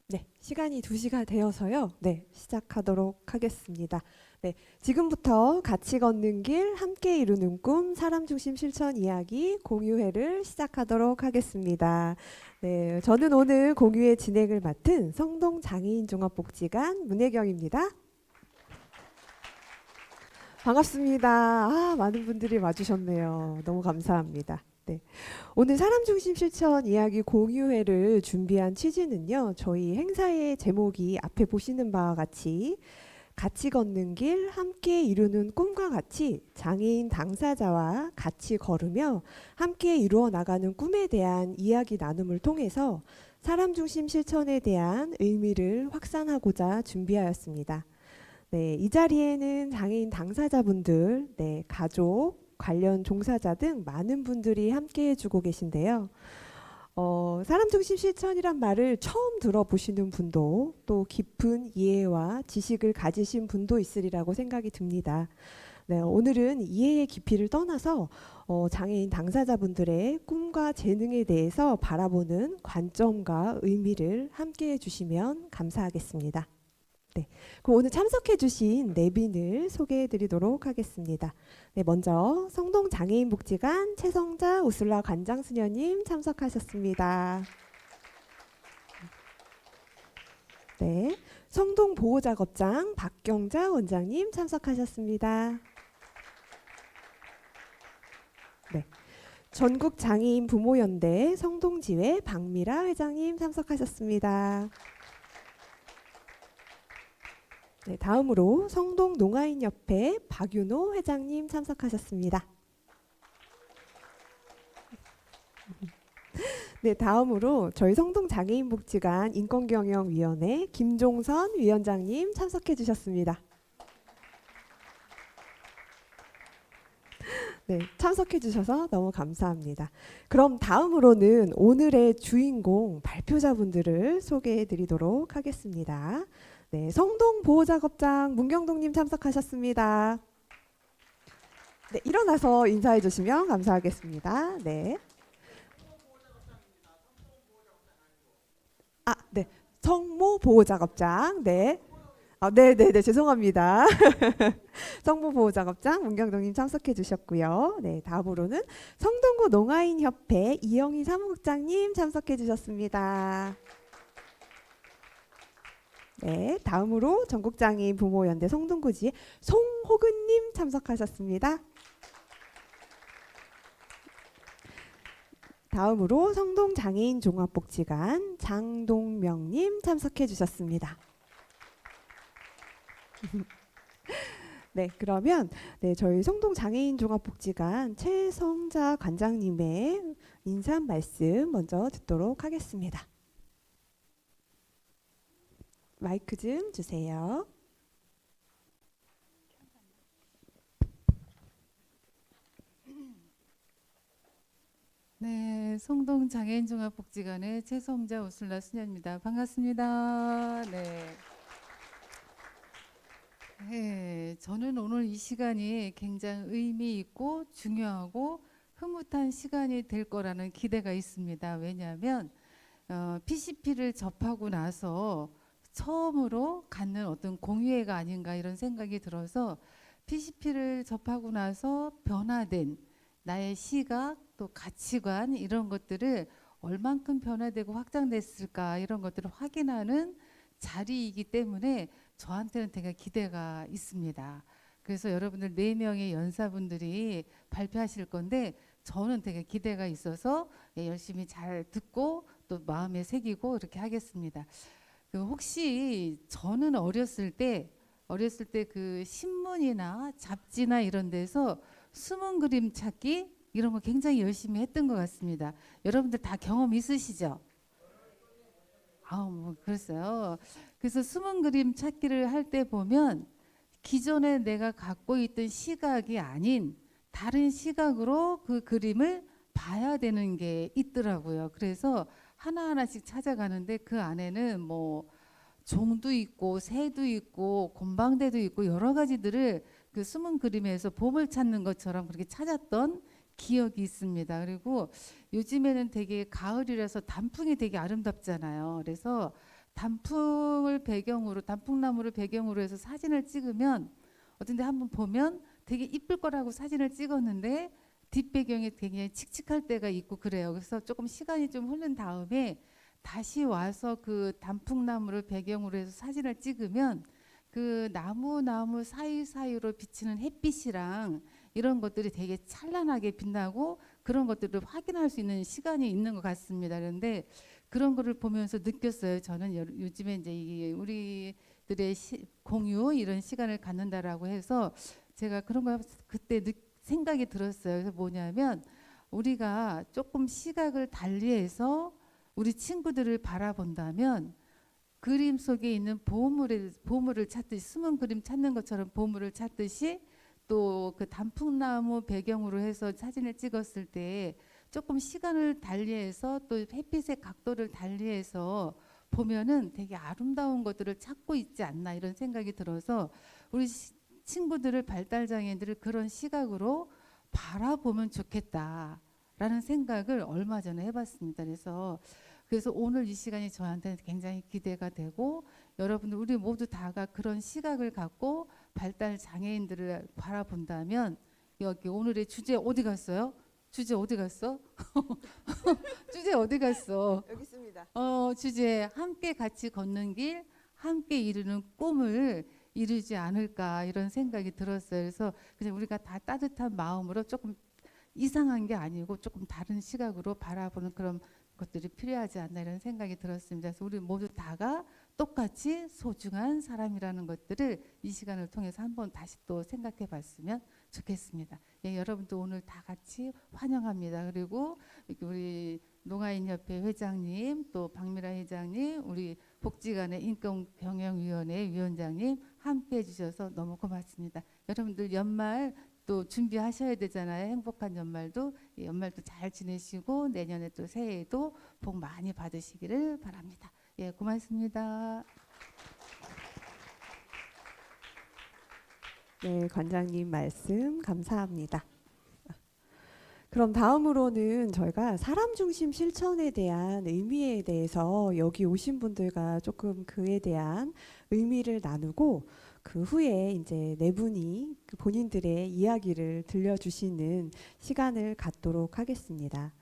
네, 시간이 2시가 되어서요. 네, 시작하도록 하겠습니다. 네, 지금부터 같이 걷는 길, 함께 이루는 꿈, 사람 중심 실천 이야기 공유회를 시작하도록 하겠습니다. 네, 저는 오늘 공유회 진행을 맡은 성동 장애인 종합복지관 문혜경입니다. 반갑습니다. 많은 분들이 와주셨네요. 너무 감사합니다. 네. 오늘 사람 중심 실천 이야기 공유회를 준비한 취지는요. 저희 행사의 제목이 앞에 보시는 바와 같이 걷는 길, 함께 이루는 꿈과 같이 장애인 당사자와 같이 걸으며 함께 이루어 나가는 꿈에 대한 이야기 나눔을 통해서 사람 중심 실천에 대한 의미를 확산하고자 준비하였습니다. 네, 이 자리에는 장애인 당사자분들, 네, 가족, 관련 종사자 등 많은 분들이 함께 해주고 계신데요. 사람 중심 실천이란 말을 처음 들어보시는 분도 또 깊은 이해와 지식을 가지신 분도 있으리라고 생각이 듭니다. 네, 오늘은 이해의 깊이를 떠나서 장애인 당사자분들의 꿈과 재능에 대해서 바라보는 관점과 의미를 함께 해주시면 감사하겠습니다. 네, 그럼 오늘 참석해주신 내빈을 소개해드리도록 하겠습니다. 네, 먼저 성동장애인복지관 최성자 우슬라 관장수녀님 참석하셨습니다. 네, 성동보호작업장 박경자 원장님 참석하셨습니다. 네, 전국장애인 부모연대 성동지회 박미라 회장님 참석하셨습니다. 네, 다음으로 성동농아인협회 박윤호 회장님 참석하셨습니다. 네, 다음으로 저희 성동장애인복지관 인권경영위원회 김종선 위원장님 참석해 주셨습니다. 네, 참석해 주셔서 너무 감사합니다. 그럼 다음으로는 오늘의 주인공 발표자분들을 소개해 드리도록 하겠습니다. 네, 성동보호작업장 문경동님 참석하셨습니다. 네, 일어나서 인사해 주시면 감사하겠습니다. 네. 네. 성모보호작업장. 네. 네, 죄송합니다. 성모보호작업장 문경동님 참석해 주셨고요. 네, 다음으로는 성동구 농아인협회 이영희 사무국장님 참석해 주셨습니다. 네, 다음으로 전국장애인 부모연대 성동구지의 송호근님 참석하셨습니다. 다음으로 성동장애인 종합복지관 장동명님 참석해 주셨습니다. 네, 그러면 저희 성동장애인 종합복지관 최성자 관장님의 인사 말씀 먼저 듣도록 하겠습니다. 마이크 좀 주세요. 네, 성동장애인종합복지관의 최성자 우슬라 수녀입니다. 반갑습니다. 네, 저는 오늘 이 시간이 굉장히 의미 있고 중요하고 흐뭇한 시간이 될 거라는 기대가 있습니다. 왜냐하면 PCP를 접하고 나서 처음으로 갖는 어떤 공유회가 아닌가 이런 생각이 들어서 PCP를 접하고 나서 변화된 나의 시각 또 가치관 이런 것들을 얼만큼 변화되고 확장됐을까 이런 것들을 확인하는 자리이기 때문에 저한테는 되게 기대가 있습니다. 그래서 여러분들 4명의 연사분들이 발표하실 건데 저는 되게 기대가 있어서 열심히 잘 듣고 또 마음에 새기고 이렇게 하겠습니다. 혹시 저는 어렸을 때 그 신문이나 잡지나 이런 데서 숨은 그림 찾기 이런 거 굉장히 열심히 했던 것 같습니다. 여러분들 다 경험 있으시죠? 뭐 그랬어요. 그래서 숨은 그림 찾기를 할 때 보면 기존에 내가 갖고 있던 시각이 아닌 다른 시각으로 그 그림을 봐야 되는 게 있더라고요. 그래서 하나하나씩 찾아가는데 그 안에는 뭐 종도 있고 새도 있고 곰방대도 있고 여러 가지들을 그 숨은 그림에서 보물 찾는 것처럼 그렇게 찾았던 기억이 있습니다. 그리고 요즘에는 되게 가을이라서 단풍이 되게 아름답잖아요. 그래서 단풍을 배경으로 단풍나무를 배경으로 해서 사진을 찍으면 어떤데 한번 보면 되게 이쁠 거라고 사진을 찍었는데 뒷배경이 되게 칙칙할 때가 있고 그래요. 그래서 조금 시간이 좀 흐른 다음에 다시 와서 그 단풍나무를 배경으로 해서 사진을 찍으면 그 나무 사이사이로 비치는 햇빛이랑 이런 것들이 되게 찬란하게 빛나고 그런 것들을 확인할 수 있는 시간이 있는 것 같습니다. 그런데 그런 거를 보면서 느꼈어요. 저는 요즘에 이제 이 우리들의 공유 이런 시간을 갖는다라고 해서 제가 그런 걸 그때 생각이 들었어요. 그래서 뭐냐면 우리가 조금 시각을 달리해서 우리 친구들을 바라본다면 그림 속에 있는 보물을 찾듯이 숨은 그림 찾는 것처럼 보물을 찾듯이 또 그 단풍나무 배경으로 해서 사진을 찍었을 때 조금 시간을 달리해서 또 햇빛의 각도를 달리해서 보면은 되게 아름다운 것들을 찾고 있지 않나 이런 생각이 들어서 우리 친구들을 발달장애인들을 그런 시각으로 바라보면 좋겠다라는 생각을 얼마 전에 해봤습니다. 그래서 오늘 이 시간이 저한테는 굉장히 기대가 되고 여러분들 우리 모두 다가 그런 시각을 갖고 발달 장애인들을 바라본다면 여기 오늘의 주제 어디 갔어요? 주제 어디 갔어? 주제 어디 갔어? 여기 있습니다. 주제 함께 같이 걷는 길, 함께 이루는 꿈을 이루지 않을까 이런 생각이 들었어요. 그래서 그냥 우리가 다 따뜻한 마음으로 조금 이상한 게 아니고 조금 다른 시각으로 바라보는 그런 것들이 필요하지 않나 이런 생각이 들었습니다. 그래서 우리 모두 다가 똑같이 소중한 사람이라는 것들을 이 시간을 통해서 한번 다시 또 생각해 봤으면 좋겠습니다. 예, 여러분도 오늘 다 같이 환영합니다. 그리고 우리 농아인협회 회장님, 또 박미라 회장님, 우리 복지관의 인권경영위원회 위원장님 함께 해주셔서 너무 고맙습니다. 여러분들 연말 또 준비하셔야 되잖아요. 행복한 연말도 연말도 잘 지내시고 내년에 또 새해에도 복 많이 받으시기를 바랍니다. 예, 고맙습니다. 네, 관장님 말씀 감사합니다. 그럼 다음으로는 저희가 사람 중심 실천에 대한 의미에 대해서 여기 오신 분들과 조금 그에 대한 의미를 나누고 그 후에 이제 네 분이 그 본인들의 이야기를 들려주시는 시간을 갖도록 하겠습니다.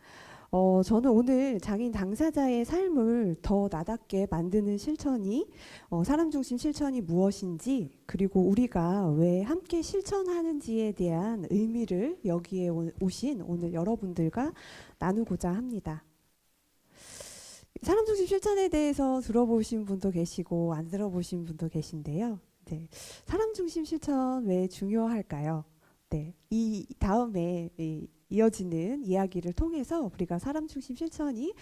저는 오늘 장애인 당사자의 삶을 더 나답게 만드는 실천이 사람 중심 실천이 무엇인지 그리고 우리가 왜 함께 실천하는지에 대한 의미를 여기에 오신 오늘 여러분들과 나누고자 합니다. 사람 중심 실천에 대해서 들어보신 분도 계시고 안 들어보신 분도 계신데요. 네, 사람 중심 실천 왜 중요할까요? 네, 이 다음에 이어지는 이야기를 통해서 우리가 사람 중심 실천이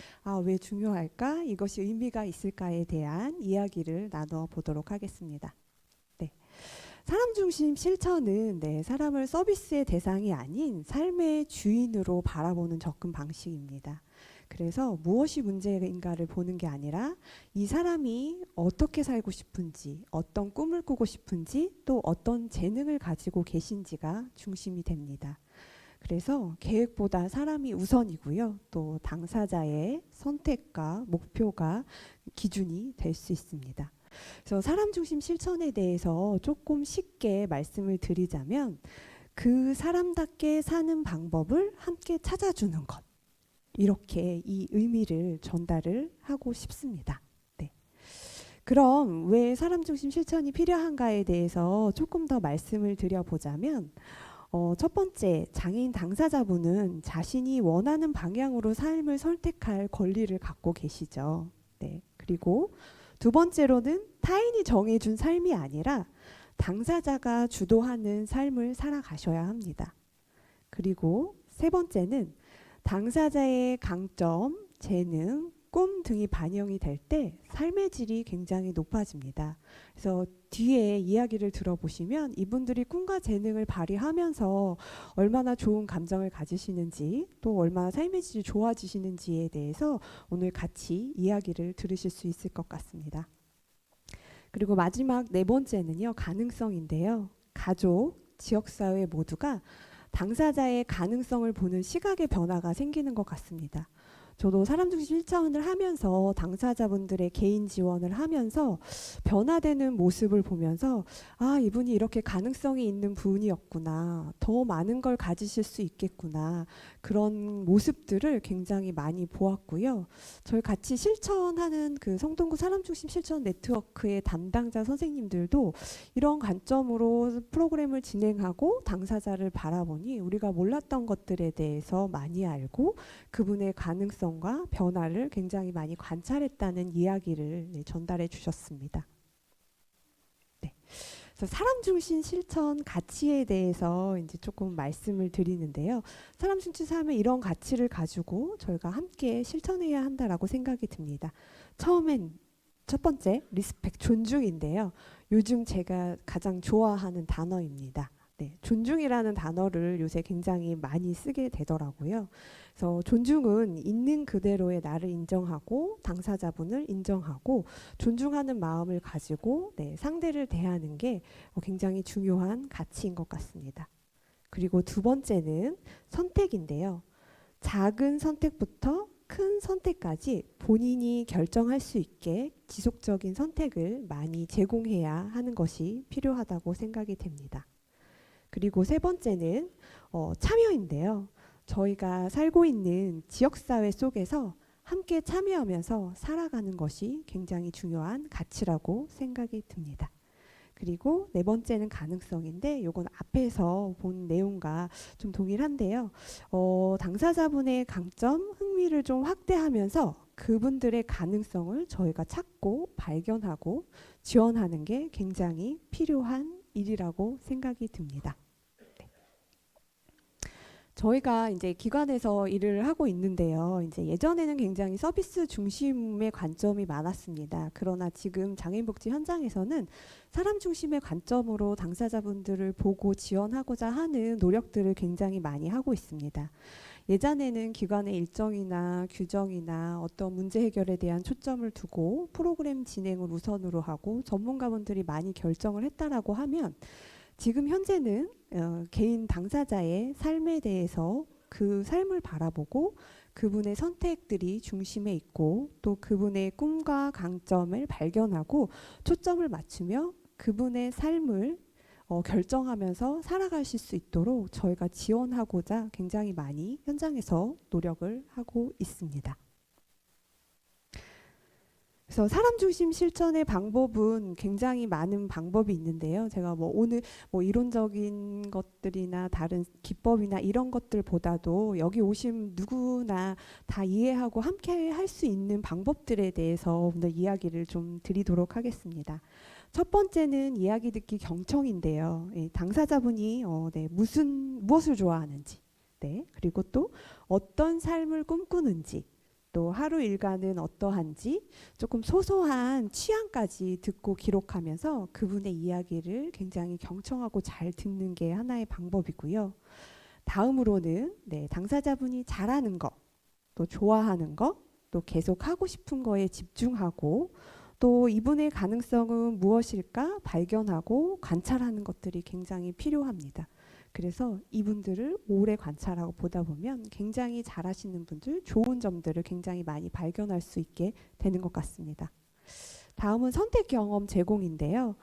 왜 중요할까? 이것이 의미가 있을까에 대한 이야기를 나눠 보도록 하겠습니다. 네. 사람 중심 실천은 사람을 서비스의 대상이 아닌 삶의 주인으로 바라보는 접근 방식입니다. 그래서 무엇이 문제인가를 보는 게 아니라 이 사람이 어떻게 살고 싶은지, 어떤 꿈을 꾸고 싶은지, 또 어떤 재능을 가지고 계신지가 중심이 됩니다. 그래서 계획보다 사람이 우선이고요. 또 당사자의 선택과 목표가 기준이 될 수 있습니다. 그래서 사람 중심 실천에 대해서 조금 쉽게 말씀을 드리자면 그 사람답게 사는 방법을 함께 찾아주는 것. 이렇게 이 의미를 전달을 하고 싶습니다. 네. 그럼 왜 사람 중심 실천이 필요한가에 대해서 조금 더 말씀을 드려보자면 첫 번째, 장애인 당사자분은 자신이 원하는 방향으로 삶을 선택할 권리를 갖고 계시죠. 네. 그리고 두 번째로는 타인이 정해준 삶이 아니라 당사자가 주도하는 삶을 살아가셔야 합니다. 그리고 세 번째는 당사자의 강점, 재능, 꿈 등이 반영이 될 때 삶의 질이 굉장히 높아집니다. 그래서 뒤에 이야기를 들어보시면 이분들이 꿈과 재능을 발휘하면서 얼마나 좋은 감정을 가지시는지 또 얼마나 삶의 질이 좋아지시는지에 대해서 오늘 같이 이야기를 들으실 수 있을 것 같습니다. 그리고 마지막 네 번째는요, 가능성인데요. 가족, 지역사회 모두가 당사자의 가능성을 보는 시각의 변화가 생기는 것 같습니다. 저도 사람 중심 실천을 하면서 당사자분들의 개인 지원을 하면서 변화되는 모습을 보면서 아, 이분이 이렇게 가능성이 있는 분이었구나. 더 많은 걸 가지실 수 있겠구나. 그런 모습들을 굉장히 많이 보았고요. 저희 같이 실천하는 그 성동구 사람 중심 실천 네트워크의 담당자 선생님들도 이런 관점으로 프로그램을 진행하고 당사자를 바라보니 우리가 몰랐던 것들에 대해서 많이 알고 그분의 가능성과 변화를 굉장히 많이 관찰했다는 이야기를 전달해 주셨습니다. 네. 그래서 사람 중심 실천 가치에 대해서 이제 조금 말씀을 드리는데요. 사람 중심 하면 이런 가치를 가지고 저희가 함께 실천해야 한다라고 생각이 듭니다. 처음엔 첫 번째 리스펙 존중인데요. 요즘 제가 가장 좋아하는 단어입니다. 네, 존중이라는 단어를 요새 굉장히 많이 쓰게 되더라고요. 그래서 존중은 있는 그대로의 나를 인정하고 당사자분을 인정하고 존중하는 마음을 가지고 네, 상대를 대하는 게 굉장히 중요한 가치인 것 같습니다. 그리고 두 번째는 선택인데요. 작은 선택부터 큰 선택까지 본인이 결정할 수 있게 지속적인 선택을 많이 제공해야 하는 것이 필요하다고 생각이 됩니다. 그리고 세 번째는 참여인데요. 저희가 살고 있는 지역사회 속에서 함께 참여하면서 살아가는 것이 굉장히 중요한 가치라고 생각이 듭니다. 그리고 네 번째는 가능성인데 이건 앞에서 본 내용과 좀 동일한데요. 당사자분의 강점, 흥미를 좀 확대하면서 그분들의 가능성을 저희가 찾고 발견하고 지원하는 게 굉장히 필요한 일이라고 생각이 듭니다. 저희가 이제 기관에서 일을 하고 있는데요. 이제 예전에는 굉장히 서비스 중심의 관점이 많았습니다. 그러나 지금 장애인복지 현장에서는 사람 중심의 관점으로 당사자분들을 보고 지원하고자 하는 노력들을 굉장히 많이 하고 있습니다. 예전에는 기관의 일정이나 규정이나 어떤 문제 해결에 대한 초점을 두고 프로그램 진행을 우선으로 하고 전문가분들이 많이 결정을 했다라고 하면 지금 현재는 개인 당사자의 삶에 대해서 그 삶을 바라보고 그분의 선택들이 중심에 있고 또 그분의 꿈과 강점을 발견하고 초점을 맞추며 그분의 삶을 결정하면서 살아가실 수 있도록 저희가 지원하고자 굉장히 많이 현장에서 노력을 하고 있습니다. 그래서 사람 중심 실천의 방법은 굉장히 많은 방법이 있는데요. 제가 오늘 이론적인 것들이나 다른 기법이나 이런 것들보다도 여기 오신 누구나 다 이해하고 함께 할 수 있는 방법들에 대해서 오늘 이야기를 좀 드리도록 하겠습니다. 첫 번째는 이야기 듣기 경청인데요. 당사자분이 무엇을 좋아하는지, 그리고 또 어떤 삶을 꿈꾸는지, 또 하루 일과는 어떠한지 조금 소소한 취향까지 듣고 기록하면서 그분의 이야기를 굉장히 경청하고 잘 듣는 게 하나의 방법이고요. 다음으로는 당사자분이 잘하는 거, 또 좋아하는 거, 또 계속 하고 싶은 거에 집중하고 또 이분의 가능성은 무엇일까 발견하고 관찰하는 것들이 굉장히 필요합니다. 그래서 이분들을 오래 관찰하고 보다 보면 굉장히 잘하시는 분들, 좋은 점들을 굉장히 많이 발견할 수 있게 되는 것 같습니다. 다음은 선택 경험 제공인데요.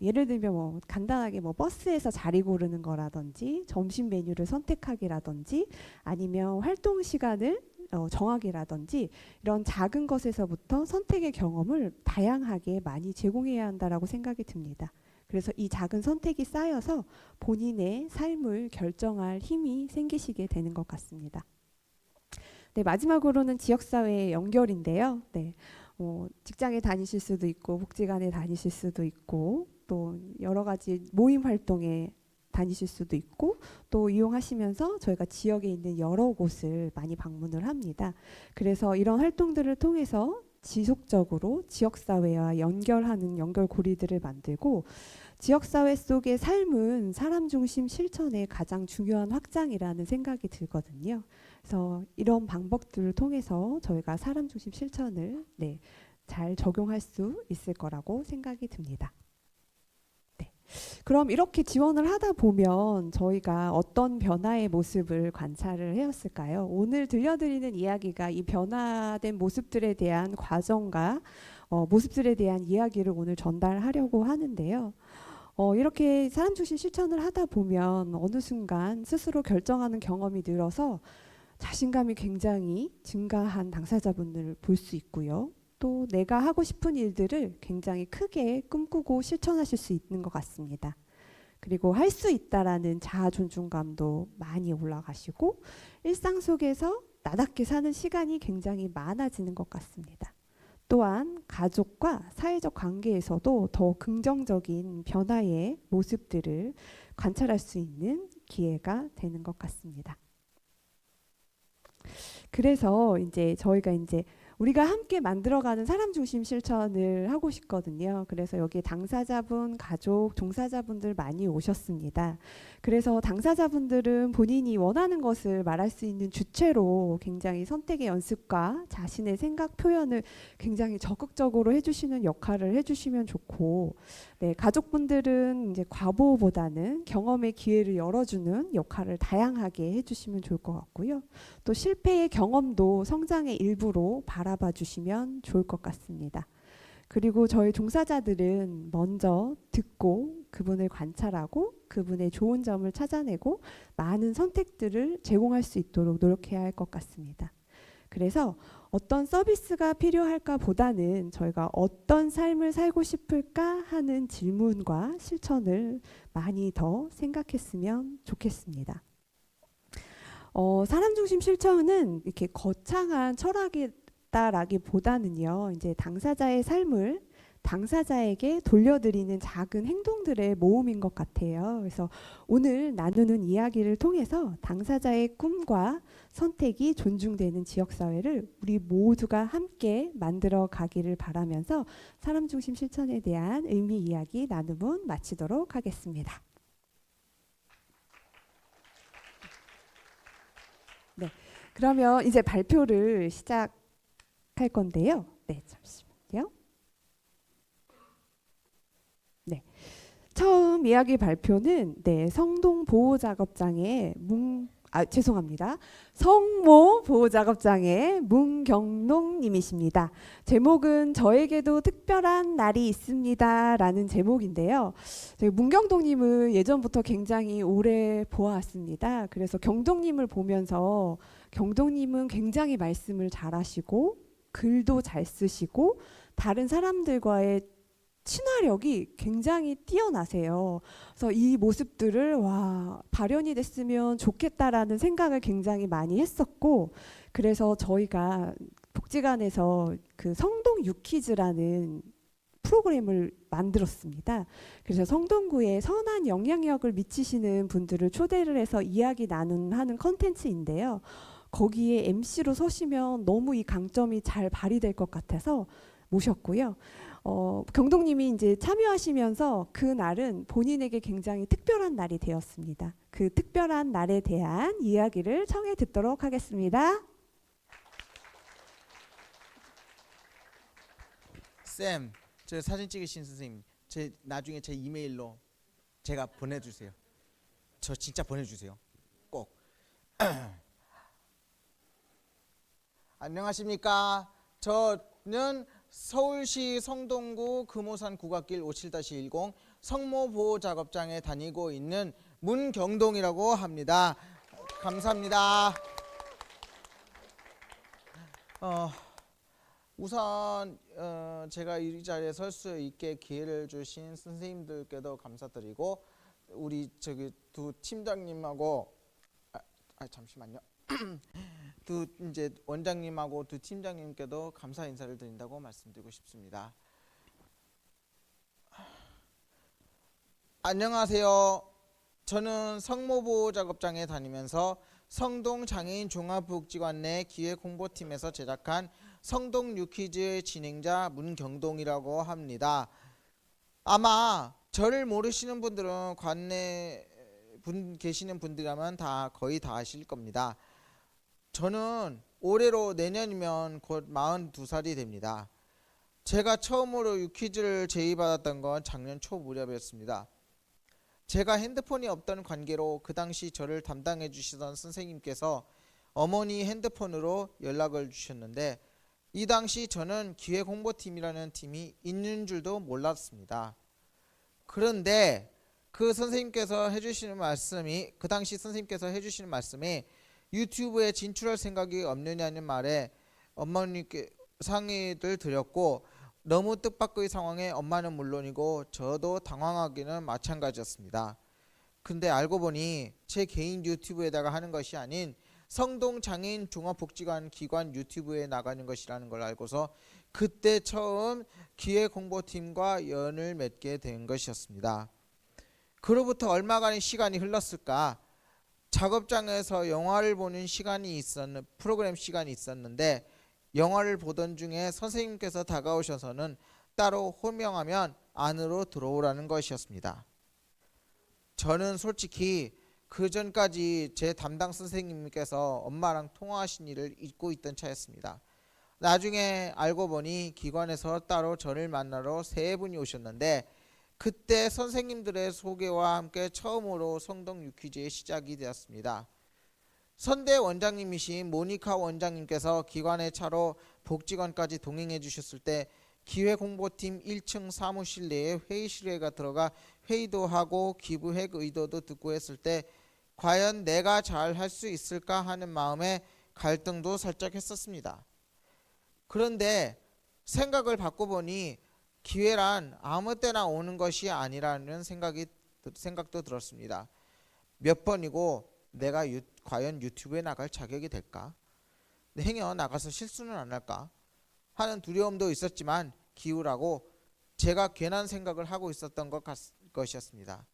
예를 들면 간단하게 버스에서 자리 고르는 거라든지 점심 메뉴를 선택하기라든지 아니면 활동 시간을 정하기라든지 이런 작은 것에서부터 선택의 경험을 다양하게 많이 제공해야 한다라고 생각이 듭니다. 그래서 이 작은 선택이 쌓여서 본인의 삶을 결정할 힘이 생기시게 되는 것 같습니다. 마지막으로는 지역사회의 연결인데요. 직장에 다니실 수도 있고 복지관에 다니실 수도 있고 또 여러 가지 모임 활동에 다니실 수도 있고 또 이용하시면서 저희가 지역에 있는 여러 곳을 많이 방문을 합니다. 그래서 이런 활동들을 통해서 지속적으로 지역사회와 연결하는 연결고리들을 만들고 지역사회 속의 삶은 사람 중심 실천의 가장 중요한 확장이라는 생각이 들거든요. 그래서 이런 방법들을 통해서 저희가 사람 중심 실천을 잘 적용할 수 있을 거라고 생각이 듭니다. 그럼 이렇게 지원을 하다 보면 저희가 어떤 변화의 모습을 관찰을 해왔을까요? 오늘 들려드리는 이야기가 이 변화된 모습들에 대한 과정과 모습들에 대한 이야기를 오늘 전달하려고 하는데요. 이렇게 사람 중심 실천을 하다 보면 어느 순간 스스로 결정하는 경험이 늘어서 자신감이 굉장히 증가한 당사자분들을 볼 수 있고요. 또 내가 하고 싶은 일들을 굉장히 크게 꿈꾸고 실천하실 수 있는 것 같습니다. 그리고 할 수 있다라는 자아 존중감도 많이 올라가시고 일상 속에서 나답게 사는 시간이 굉장히 많아지는 것 같습니다. 또한 가족과 사회적 관계에서도 더 긍정적인 변화의 모습들을 관찰할 수 있는 기회가 되는 것 같습니다. 그래서 이제 저희가 이제 우리가 함께 만들어가는 사람 중심 실천을 하고 싶거든요. 그래서 여기 당사자분, 가족, 종사자분들 많이 오셨습니다. 그래서 당사자분들은 본인이 원하는 것을 말할 수 있는 주체로 굉장히 선택의 연습과 자신의 생각 표현을 굉장히 적극적으로 해주시는 역할을 해주시면 좋고, 네, 가족분들은 이제 과보보다는 경험의 기회를 열어주는 역할을 다양하게 해주시면 좋을 것 같고요. 또 실패의 경험도 성장의 일부로 바라봐 주시면 좋을 것 같습니다. 그리고 저희 종사자들은 먼저 듣고 그분을 관찰하고 그분의 좋은 점을 찾아내고 많은 선택들을 제공할 수 있도록 노력해야 할 것 같습니다. 그래서 어떤 서비스가 필요할까 보다는 저희가 어떤 삶을 살고 싶을까 하는 질문과 실천을 많이 더 생각했으면 좋겠습니다. 사람 중심 실천은 이렇게 거창한 철학이다라기보다는요, 이제 당사자의 삶을 당사자에게 돌려드리는 작은 행동들의 모음인 것 같아요. 그래서 오늘 나누는 이야기를 통해서 당사자의 꿈과 선택이 존중되는 지역사회를 우리 모두가 함께 만들어 가기를 바라면서 사람 중심 실천에 대한 의미 이야기 나눔은 마치도록 하겠습니다. 네, 그러면 이제 발표를 시작할 건데요. 네, 잠시만요. 네, 처음 이야기 발표는 성동 보호작업장의 죄송합니다. 성모 보호작업장의 문경농님이십니다. 제목은 저에게도 특별한 날이 있습니다 라는 제목인데요. 문경동님을 예전부터 굉장히 오래 보아왔습니다. 그래서 경동님을 보면서 경동님은 굉장히 말씀을 잘하시고 글도 잘 쓰시고 다른 사람들과의 친화력이 굉장히 뛰어나세요. 그래서 이 모습들을 발현이 됐으면 좋겠다라는 생각을 굉장히 많이 했었고, 그래서 저희가 복지관에서 그 성동 유키즈라는 프로그램을 만들었습니다. 그래서 성동구에 선한 영향력을 미치시는 분들을 초대를 해서 이야기 하는 컨텐츠인데요. 거기에 MC로 서시면 너무 이 강점이 잘 발휘될 것 같아서 모셨고요. 경동님이 이제 참여하시면서 그 날은 본인에게 굉장히 특별한 날이 되었습니다. 그 특별한 날에 대한 이야기를 청해 듣도록 하겠습니다. 쌤, 저 사진 찍으신 선생님, 나중에 제 이메일로 제가 보내주세요. 저 진짜 보내주세요. 꼭. 안녕하십니까? 저는 서울시 성동구 금호산 국악길 57-10 성모보호작업장에 다니고 있는 문경동이라고 합니다. 감사합니다. 우선 제가 이 자리에 설 수 있게 기회를 주신 선생님들께도 감사드리고 우리 두 팀장님하고 잠시만요. 이제 원장님하고 두 팀장님께도 감사 인사를 드린다고 말씀드리고 싶습니다. 안녕하세요. 저는 성모보호작업장에 다니면서 성동장애인 종합복지관 내 기획홍보팀에서 제작한 성동 뉴퀴즈의 진행자 문경동이라고 합니다. 아마 저를 모르시는 분들은 관내 계시는 분들이라면 거의 다 아실 겁니다. 저는 올해로 내년이면 곧 42살이 됩니다. 제가 처음으로 유퀴즈를 제의받았던 건 작년 초 무렵이었습니다. 제가 핸드폰이 없던 관계로 그 당시 저를 담당해 주시던 선생님께서 어머니 핸드폰으로 연락을 주셨는데 이 당시 저는 기획홍보팀이라는 팀이 있는 줄도 몰랐습니다. 그런데 그 선생님께서 해주시는 말씀이 그 당시 선생님께서 해주시는 말씀이 유튜브에 진출할 생각이 없느냐는 말에 어머니께 상의를 드렸고 너무 뜻밖의 상황에 엄마는 물론이고 저도 당황하기는 마찬가지였습니다. 근데 알고 보니 제 개인 유튜브에다가 하는 것이 아닌 성동장애인 종합복지관 기관 유튜브에 나가는 것이라는 걸 알고서 그때 처음 기획홍보팀과 연을 맺게 된 것이었습니다. 그로부터 얼마간의 시간이 흘렀을까? 작업장에서 영화를 보는 프로그램 시간이 있었는데 영화를 보던 중에 선생님께서 다가오셔서는 따로 호명하면 안으로 들어오라는 것이었습니다. 저는 솔직히 그 전까지 제 담당 선생님께서 엄마랑 통화하신 일을 잊고 있던 차였습니다. 나중에 알고 보니 기관에서 따로 저를 만나러 세 분이 오셨는데 그때 선생님들의 소개와 함께 처음으로 성동 유퀴즈의 시작이 되었습니다. 선대 원장님이신 모니카 원장님께서 기관의 차로 복지관까지 동행해 주셨을 때 기획홍보팀 1층 사무실 내에 회의실에 들어가 회의도 하고 기부획 의도도 듣고 했을 때 과연 내가 잘 할 수 있을까 하는 마음에 갈등도 살짝 했었습니다. 그런데 생각을 바꿔보니 기회란 아무 때나 오는 것이 아니라는 생각도 들었습니다. 몇 번이고 내가 과연 유튜브에 나갈 자격이 될까? 행여 나가서 실수는 안 할까? 하는 두려움도 있었지만 기우라고 제가 괜한 생각을 하고 있었던 것이었습니다.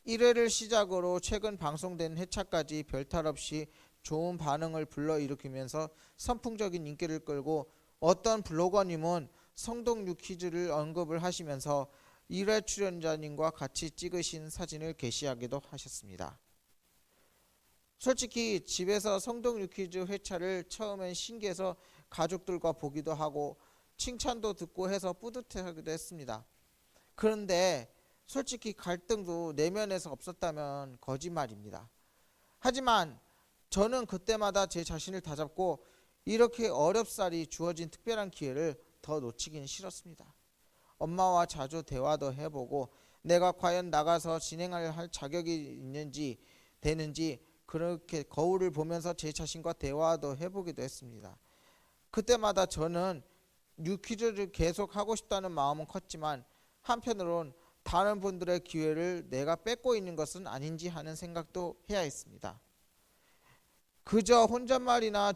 1회를 시작으로 최근 방송된 회차까지 별탈 없이 좋은 반응을 불러일으키면서 선풍적인 인기를 끌고 어떤 블로거님은 성동 유퀴즈를 언급을 하시면서 1회 출연자님과 같이 찍으신 사진을 게시하기도 하셨습니다. 솔직히 집에서 성동 유퀴즈 회차를 처음엔 신기해서 가족들과 보기도 하고 칭찬도 듣고 해서 뿌듯하기도 했습니다. 그런데 솔직히 갈등도 내면에서 없었다면 거짓말입니다. 하지만 저는 그때마다 제 자신을 다잡고 이렇게 어렵사리 주어진 특별한 기회를 더 놓치긴 싫었습니다. 엄마와 자주 대화도 해보고 내가 과연 나가서 진행할 자격이 있는지 되는지 그렇게 거울을 보면서 제 자신과 대화도 해보기도 했습니다. 그때마다 저는 뉴퀴즈를 계속 하고 싶다는 마음은 컸지만 한편으론 다른 분들의 기회를 내가 뺏고 있는 것은 아닌지 하는 생각도 해야 했습니다. 그저 혼잣말이나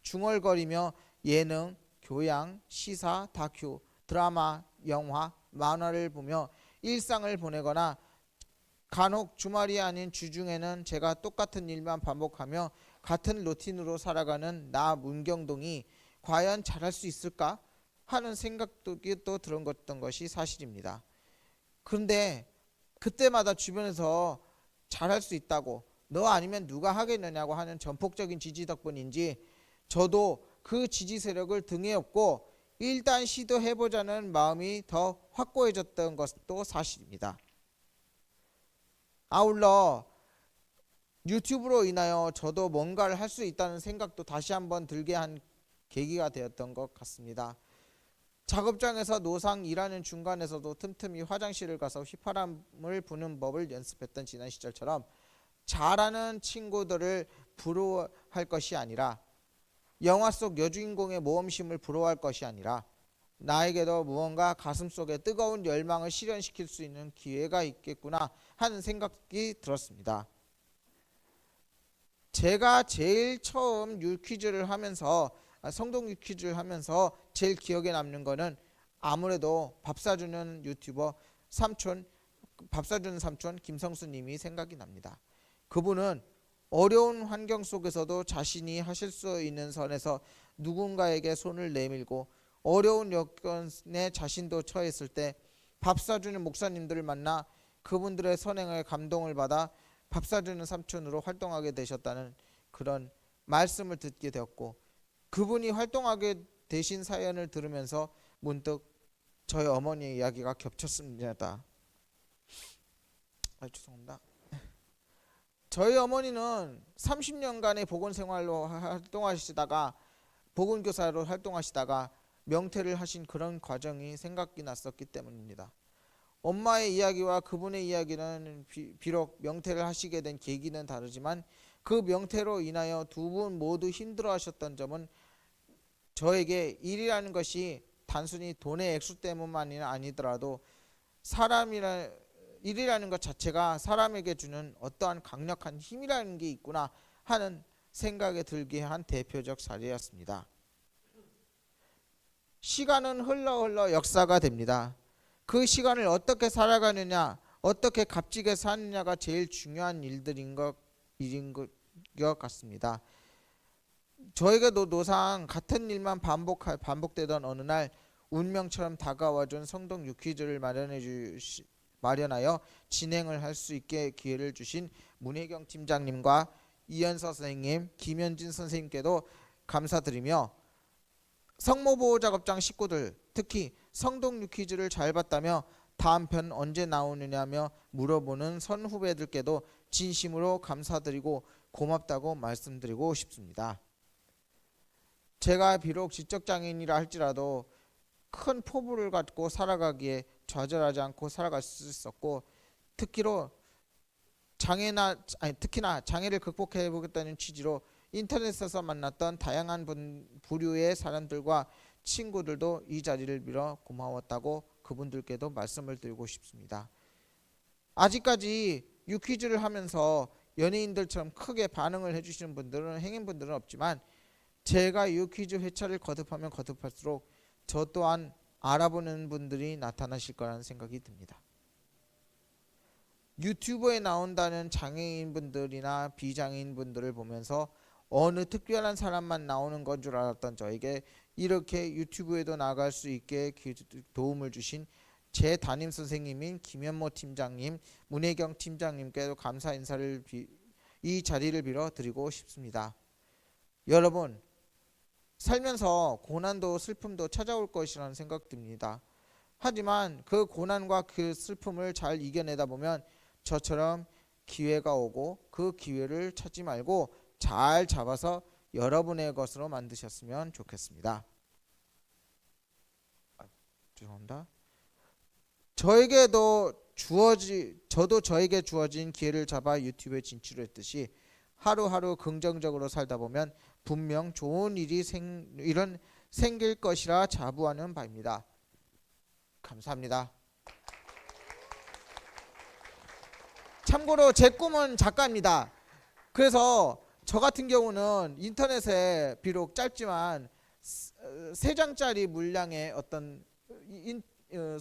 중얼거리며 예능, 교양, 시사, 다큐, 드라마, 영화, 만화를 보며 일상을 보내거나 간혹 주말이 아닌 주중에는 제가 똑같은 일만 반복하며 같은 루틴으로 살아가는 나 문경동이 과연 잘할 수 있을까 하는 생각도 또 들었던 것이 사실입니다. 그런데 그때마다 주변에서 잘할 수 있다고 너 아니면 누가 하겠느냐고 하는 전폭적인 지지 덕분인지 저도 그 지지 세력을 등에 업고 일단 시도해보자는 마음이 더 확고해졌던 것도 사실입니다. 아울러 유튜브로 인하여 저도 뭔가를 할 수 있다는 생각도 다시 한번 들게 한 계기가 되었던 것 같습니다. 작업장에서 노상 일하는 중간에서도 틈틈이 화장실을 가서 휘파람을 부는 법을 연습했던 지난 시절처럼 잘하는 친구들을 부러워할 것이 아니라 영화 속 여주인공의 모험심을 부러워할 것이 아니라 나에게도 무언가 가슴속에 뜨거운 열망을 실현시킬 수 있는 기회가 있겠구나 하는 생각이 들었습니다. 제가 제일 처음 유퀴즈를 하면서 성동 유퀴즈를 하면서 제일 기억에 남는 거는 아무래도 밥 사주는 유튜버 밥 사주는 삼촌 김성수 님이 생각이 납니다. 그분은 어려운 환경 속에서도 자신이 하실 수 있는 선에서 누군가에게 손을 내밀고 어려운 여건에 자신도 처했을 때 밥 사주는 목사님들을 만나 그분들의 선행에 감동을 받아 밥 사주는 삼촌으로 활동하게 되셨다는 그런 말씀을 듣게 되었고 그분이 활동하게 되신 사연을 들으면서 문득 저희 어머니의 이야기가 겹쳤습니다. 죄송합니다. 저희 어머니는 30년간의 보건생활로 활동하시다가 보건교사로 활동하시다가 명퇴를 하신 그런 과정이 생각이 났었기 때문입니다. 엄마의 이야기와 그분의 이야기는 비록 명퇴를 하시게 된 계기는 다르지만 그 명퇴로 인하여 두 분 모두 힘들어하셨던 점은 저에게 일이라는 것이 단순히 돈의 액수 때문만이 아니더라도 일이라는 것 자체가 사람에게 주는 어떠한 강력한 힘이라는 게 있구나 하는 생각에 들게 한 대표적 사례였습니다. 시간은 흘러 역사가 됩니다. 그 시간을 어떻게 살아가느냐, 어떻게 값지게 사느냐가 제일 중요한 일인 것 같습니다. 저에게도 노상 같은 일만 반복되던 어느 날 운명처럼 다가와준 성동 유퀴즈를 마련하여 진행을 할 수 있게 기회를 주신 문혜경 팀장님과 이현서 선생님, 김현진 선생님께도 감사드리며 성모보호작업장 식구들, 특히 성동 유퀴즈를 잘 봤다며 다음 편 언제 나오느냐며 물어보는 선후배들께도 진심으로 감사드리고 고맙다고 말씀드리고 싶습니다. 제가 비록 지적장애인이라 할지라도 큰 포부를 갖고 살아가기에 좌절하지 않고 살아갈 수 있었고 특히나 장애를 극복해 보겠다는 취지로 인터넷에서 만났던 다양한 부류의 사람들과 친구들도 이 자리를 빌어 고마웠다고 그분들께도 말씀을 드리고 싶습니다. 아직까지 유퀴즈를 하면서 연예인들처럼 크게 반응을 해주시는 분들은 행인분들은 없지만 제가 유퀴즈 회차를 거듭하면 거듭할수록 저 또한 알아보는 분들이 나타나실 거라는 생각이 듭니다. 유튜브에 나온다는 장애인분들이나 비장애인분들을 보면서 어느 특별한 사람만 나오는 건 줄 알았던 저에게 이렇게 유튜브에도 나갈 수 있게 도움을 주신 제 담임 선생님인 김현모 팀장님, 문혜경 팀장님께도 감사 인사를 이 자리를 빌어 드리고 싶습니다. 여러분, 살면서 고난도 슬픔도 찾아올 것이라는 생각 듭니다. 하지만 그 고난과 그 슬픔을 잘 이겨내다 보면 저처럼 기회가 오고 그 기회를 찾지 말고 잘 잡아서 여러분의 것으로 만드셨으면 좋겠습니다. 죄송합니다. 저도 저에게 주어진 기회를 잡아 유튜브에 진출했듯이 하루하루 긍정적으로 살다 보면 분명 좋은 일이 생길 것이라 자부하는 바입니다. 감사합니다. 참고로 제 꿈은 작가입니다. 그래서 저 같은 경우는 인터넷에 비록 짧지만 3장짜리 물량의 어떤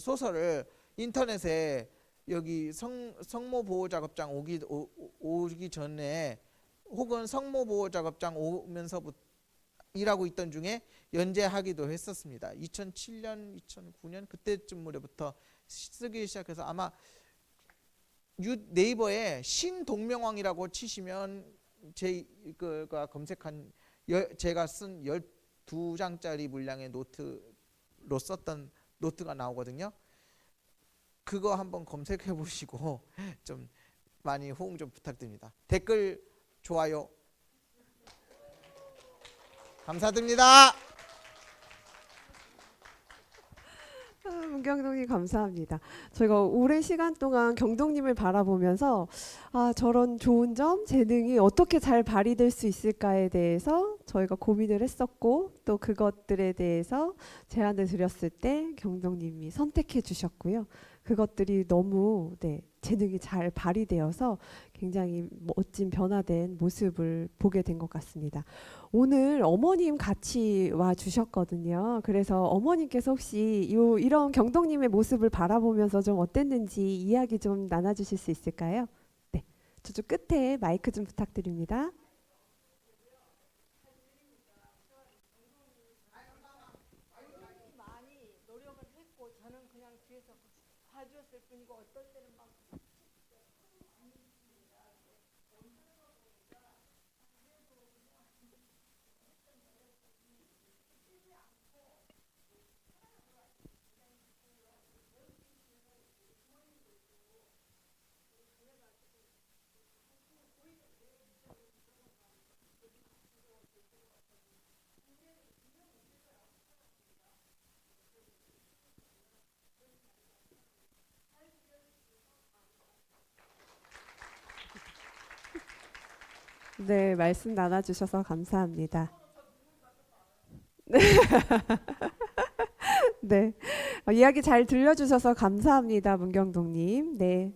소설을 인터넷에 여기 성모보호작업장 오기 전에 혹은 성모보호작업장 오면서부터 일하고 있던 중에 연재하기도 했었습니다. 2007년, 2009년 그때쯤 무렵부터 쓰기 시작해서 아마 네이버에 신동명왕이라고 치시면 제가 검색한 제가 쓴 12장짜리 물량의 노트로 썼던 노트가 나오거든요. 그거 한번 검색해 보시고 좀 많이 호응 좀 부탁드립니다. 댓글, 좋아요 감사드립니다. 문경동님 감사합니다. 저희가 오랜 시간 동안 경동님을 바라보면서 저런 좋은 점, 재능이 어떻게 잘 발휘될 수 있을까에 대해서 저희가 고민을 했었고 또 그것들에 대해서 제안을 드렸을 때 경동님이 선택해 주셨고요. 그것들이 너무 재능이 잘 발휘되어서 굉장히 멋진 변화된 모습을 보게 된 것 같습니다. 오늘 어머님 같이 와 주셨거든요. 그래서 어머님께서 혹시 이런 경동님의 모습을 바라보면서 좀 어땠는지 이야기 좀 나눠주실 수 있을까요? 네, 저쪽 끝에 마이크 좀 부탁드립니다. 많이 노력을 했고 저는 그냥 뒤에서 봐주었을 뿐이고 어떨 때는 막 네, 말씀 나눠주셔서 감사합니다. 네, 이야기 잘 들려주셔서 감사합니다, 문경동님. 네,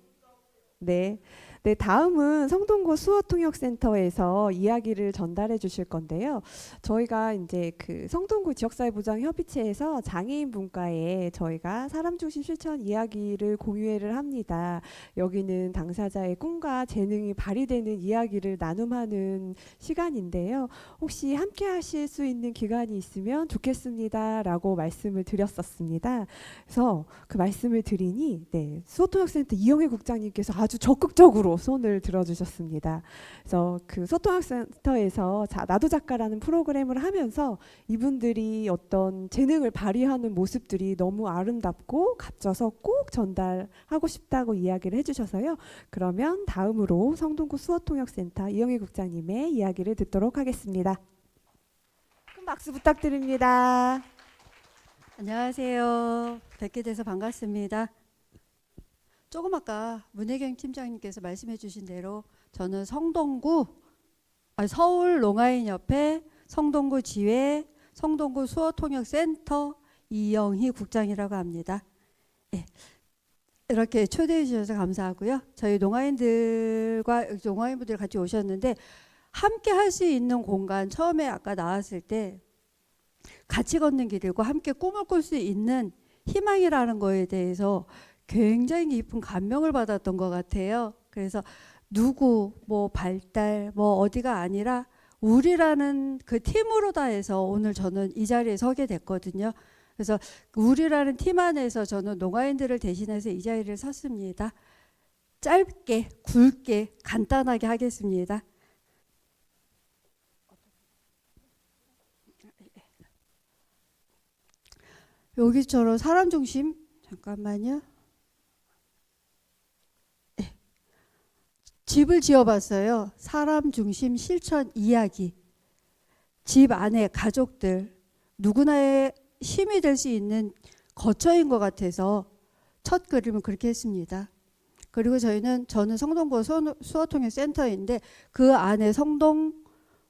네. 네, 다음은 성동구 수어통역센터에서 이야기를 전달해 주실 건데요. 저희가 이제 그 성동구 지역사회보장협의체에서 장애인 분과에 저희가 사람 중심 실천 이야기를 공유회를 합니다. 여기는 당사자의 꿈과 재능이 발휘되는 이야기를 나눔하는 시간인데요. 혹시 함께 하실 수 있는 기간이 있으면 좋겠습니다라고 말씀을 드렸었습니다. 그래서 그 말씀을 드리니 네, 수어통역센터 이영애 국장님께서 아주 적극적으로 손을 들어주셨습니다. 그래서 그 소통학센터에서 나도 작가라는 프로그램을 하면서 이분들이 어떤 재능을 발휘하는 모습들이 너무 아름답고 값져서 꼭 전달하고 싶다고 이야기를 해주셔서요. 그러면 다음으로 성동구 수어통역센터 이영희 국장님의 이야기를 듣도록 하겠습니다. 큰 박수 부탁드립니다. 안녕하세요. 뵙게 돼서 반갑습니다. 조금 아까 문혜경 팀장님께서 말씀해 주신 대로 저는 서울 농아인협회 성동구 지회 성동구 수어통역센터 이영희 국장이라고 합니다. 예, 이렇게 초대해 주셔서 감사하고요. 저희 농아인분들 같이 오셨는데 함께 할 수 있는 공간, 처음에 아까 나왔을 때 같이 걷는 길이고 함께 꿈을 꿀 수 있는 희망이라는 거에 대해서 굉장히 깊은 감명을 받았던 것 같아요. 그래서 누구, 발달, 어디가 아니라 우리라는 그 팀으로 다 해서 오늘 저는 이 자리에 서게 됐거든요. 그래서 우리라는 팀 안에서 저는 농아인들을 대신해서 이 자리를 섰습니다. 짧게, 굵게, 간단하게 하겠습니다. 여기처럼 사람 중심, 잠깐만요. 집을 지어봤어요. 사람 중심 실천 이야기. 집 안에 가족들 누구나의 힘이 될 수 있는 거처인 것 같아서 첫 그림을 그렇게 했습니다. 그리고 저는 성동구 수어통역센터인데 그 안에 성동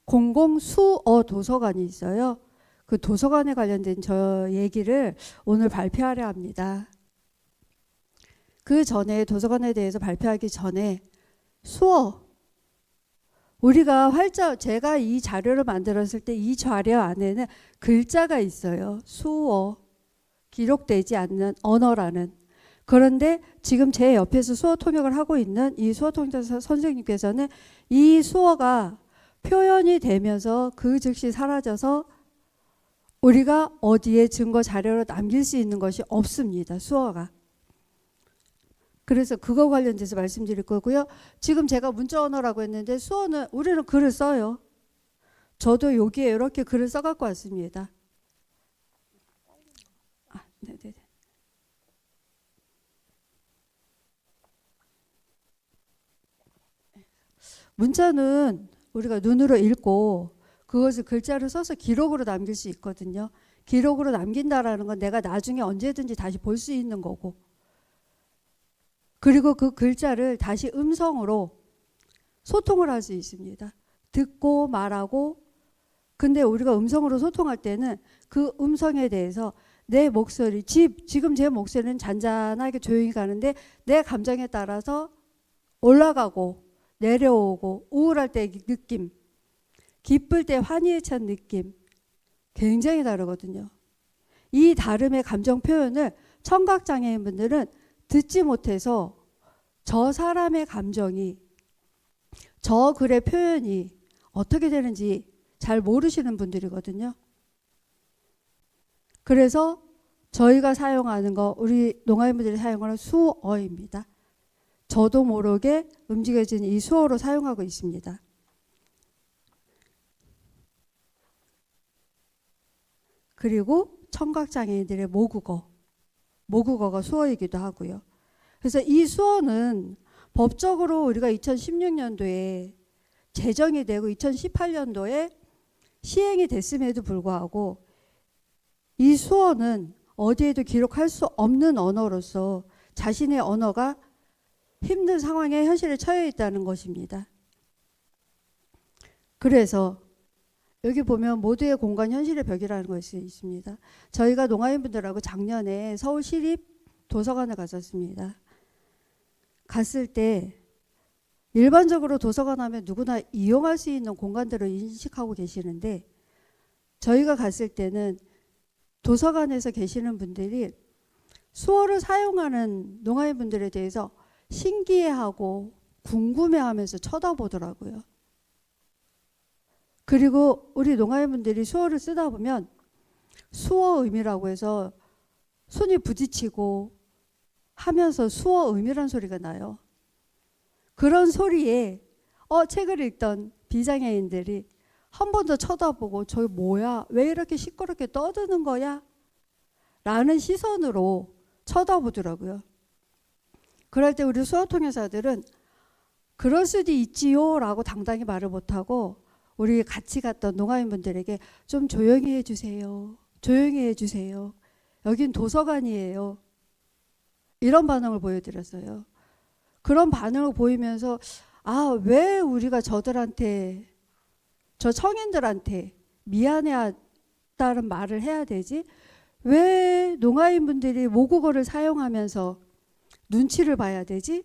공공수어 도서관이 있어요. 그 도서관에 관련된 저 얘기를 오늘 발표하려 합니다. 그 전에 도서관에 대해서 발표하기 전에 수어, 우리가 제가 이 자료를 만들었을 때 이 자료 안에는 글자가 있어요. 수어, 기록되지 않는 언어라는. 그런데 지금 제 옆에서 수어 통역을 하고 있는 이 수어 통역 선생님께서는 이 수어가 표현이 되면서 그 즉시 사라져서 우리가 어디에 증거 자료로 남길 수 있는 것이 없습니다. 수어가. 그래서 그거 관련돼서 말씀드릴 거고요. 지금 제가 문자 언어라고 했는데 수어는 우리는 글을 써요. 저도 여기에 이렇게 글을 써갖고 왔습니다. 네네. 문자는 우리가 눈으로 읽고 그것을 글자로 써서 기록으로 남길 수 있거든요. 기록으로 남긴다라는 건 내가 나중에 언제든지 다시 볼 수 있는 거고, 그리고 그 글자를 다시 음성으로 소통을 할 수 있습니다. 듣고 말하고. 근데 우리가 음성으로 소통할 때는 그 음성에 대해서 내 목소리, 지금 제 목소리는 잔잔하게 조용히 가는데 내 감정에 따라서 올라가고 내려오고, 우울할 때 느낌, 기쁠 때 환희에 찬 느낌, 굉장히 다르거든요. 이 다름의 감정 표현을 청각장애인분들은 듣지 못해서 저 사람의 감정이, 저 글의 표현이 어떻게 되는지 잘 모르시는 분들이거든요. 그래서 저희가 사용하는 거, 우리 농아인분들이 사용하는 수어입니다. 저도 모르게 움직여진 이 수어로 사용하고 있습니다. 그리고 청각장애인들의 모국어가 수어이기도 하고요. 그래서 이 수어는 법적으로 우리가 2016년도에 제정이 되고 2018년도에 시행이 됐음에도 불구하고 이 수어는 어디에도 기록할 수 없는 언어로서 자신의 언어가 힘든 상황에 현실에 처해 있다는 것입니다. 그래서 여기 보면 모두의 공간 현실의 벽이라는 것이 있습니다. 저희가 농아인분들하고 작년에 서울시립 도서관을 갔었습니다. 갔을 때 일반적으로 도서관 하면 누구나 이용할 수 있는 공간들을 인식하고 계시는데, 저희가 갔을 때는 도서관에서 계시는 분들이 수어를 사용하는 농아인분들에 대해서 신기해하고 궁금해하면서 쳐다보더라고요. 그리고 우리 농아인분들이 수어를 쓰다 보면 수어 의미라고 해서 손이 부딪히고 하면서 수어 의미란 소리가 나요. 그런 소리에 책을 읽던 비장애인들이 한 번 더 쳐다보고 저기 뭐야? 왜 이렇게 시끄럽게 떠드는 거야? 라는 시선으로 쳐다보더라고요. 그럴 때 우리 수어통역사들은 그럴 수도 있지요 라고 당당히 말을 못하고 우리 같이 갔던 농아인분들에게 좀 조용히 해주세요. 조용히 해주세요. 여긴 도서관이에요. 이런 반응을 보여드렸어요. 그런 반응을 보이면서 왜 우리가 저들한테, 저 청인들한테 미안해한다는 말을 해야 되지? 왜 농아인분들이 모국어를 사용하면서 눈치를 봐야 되지?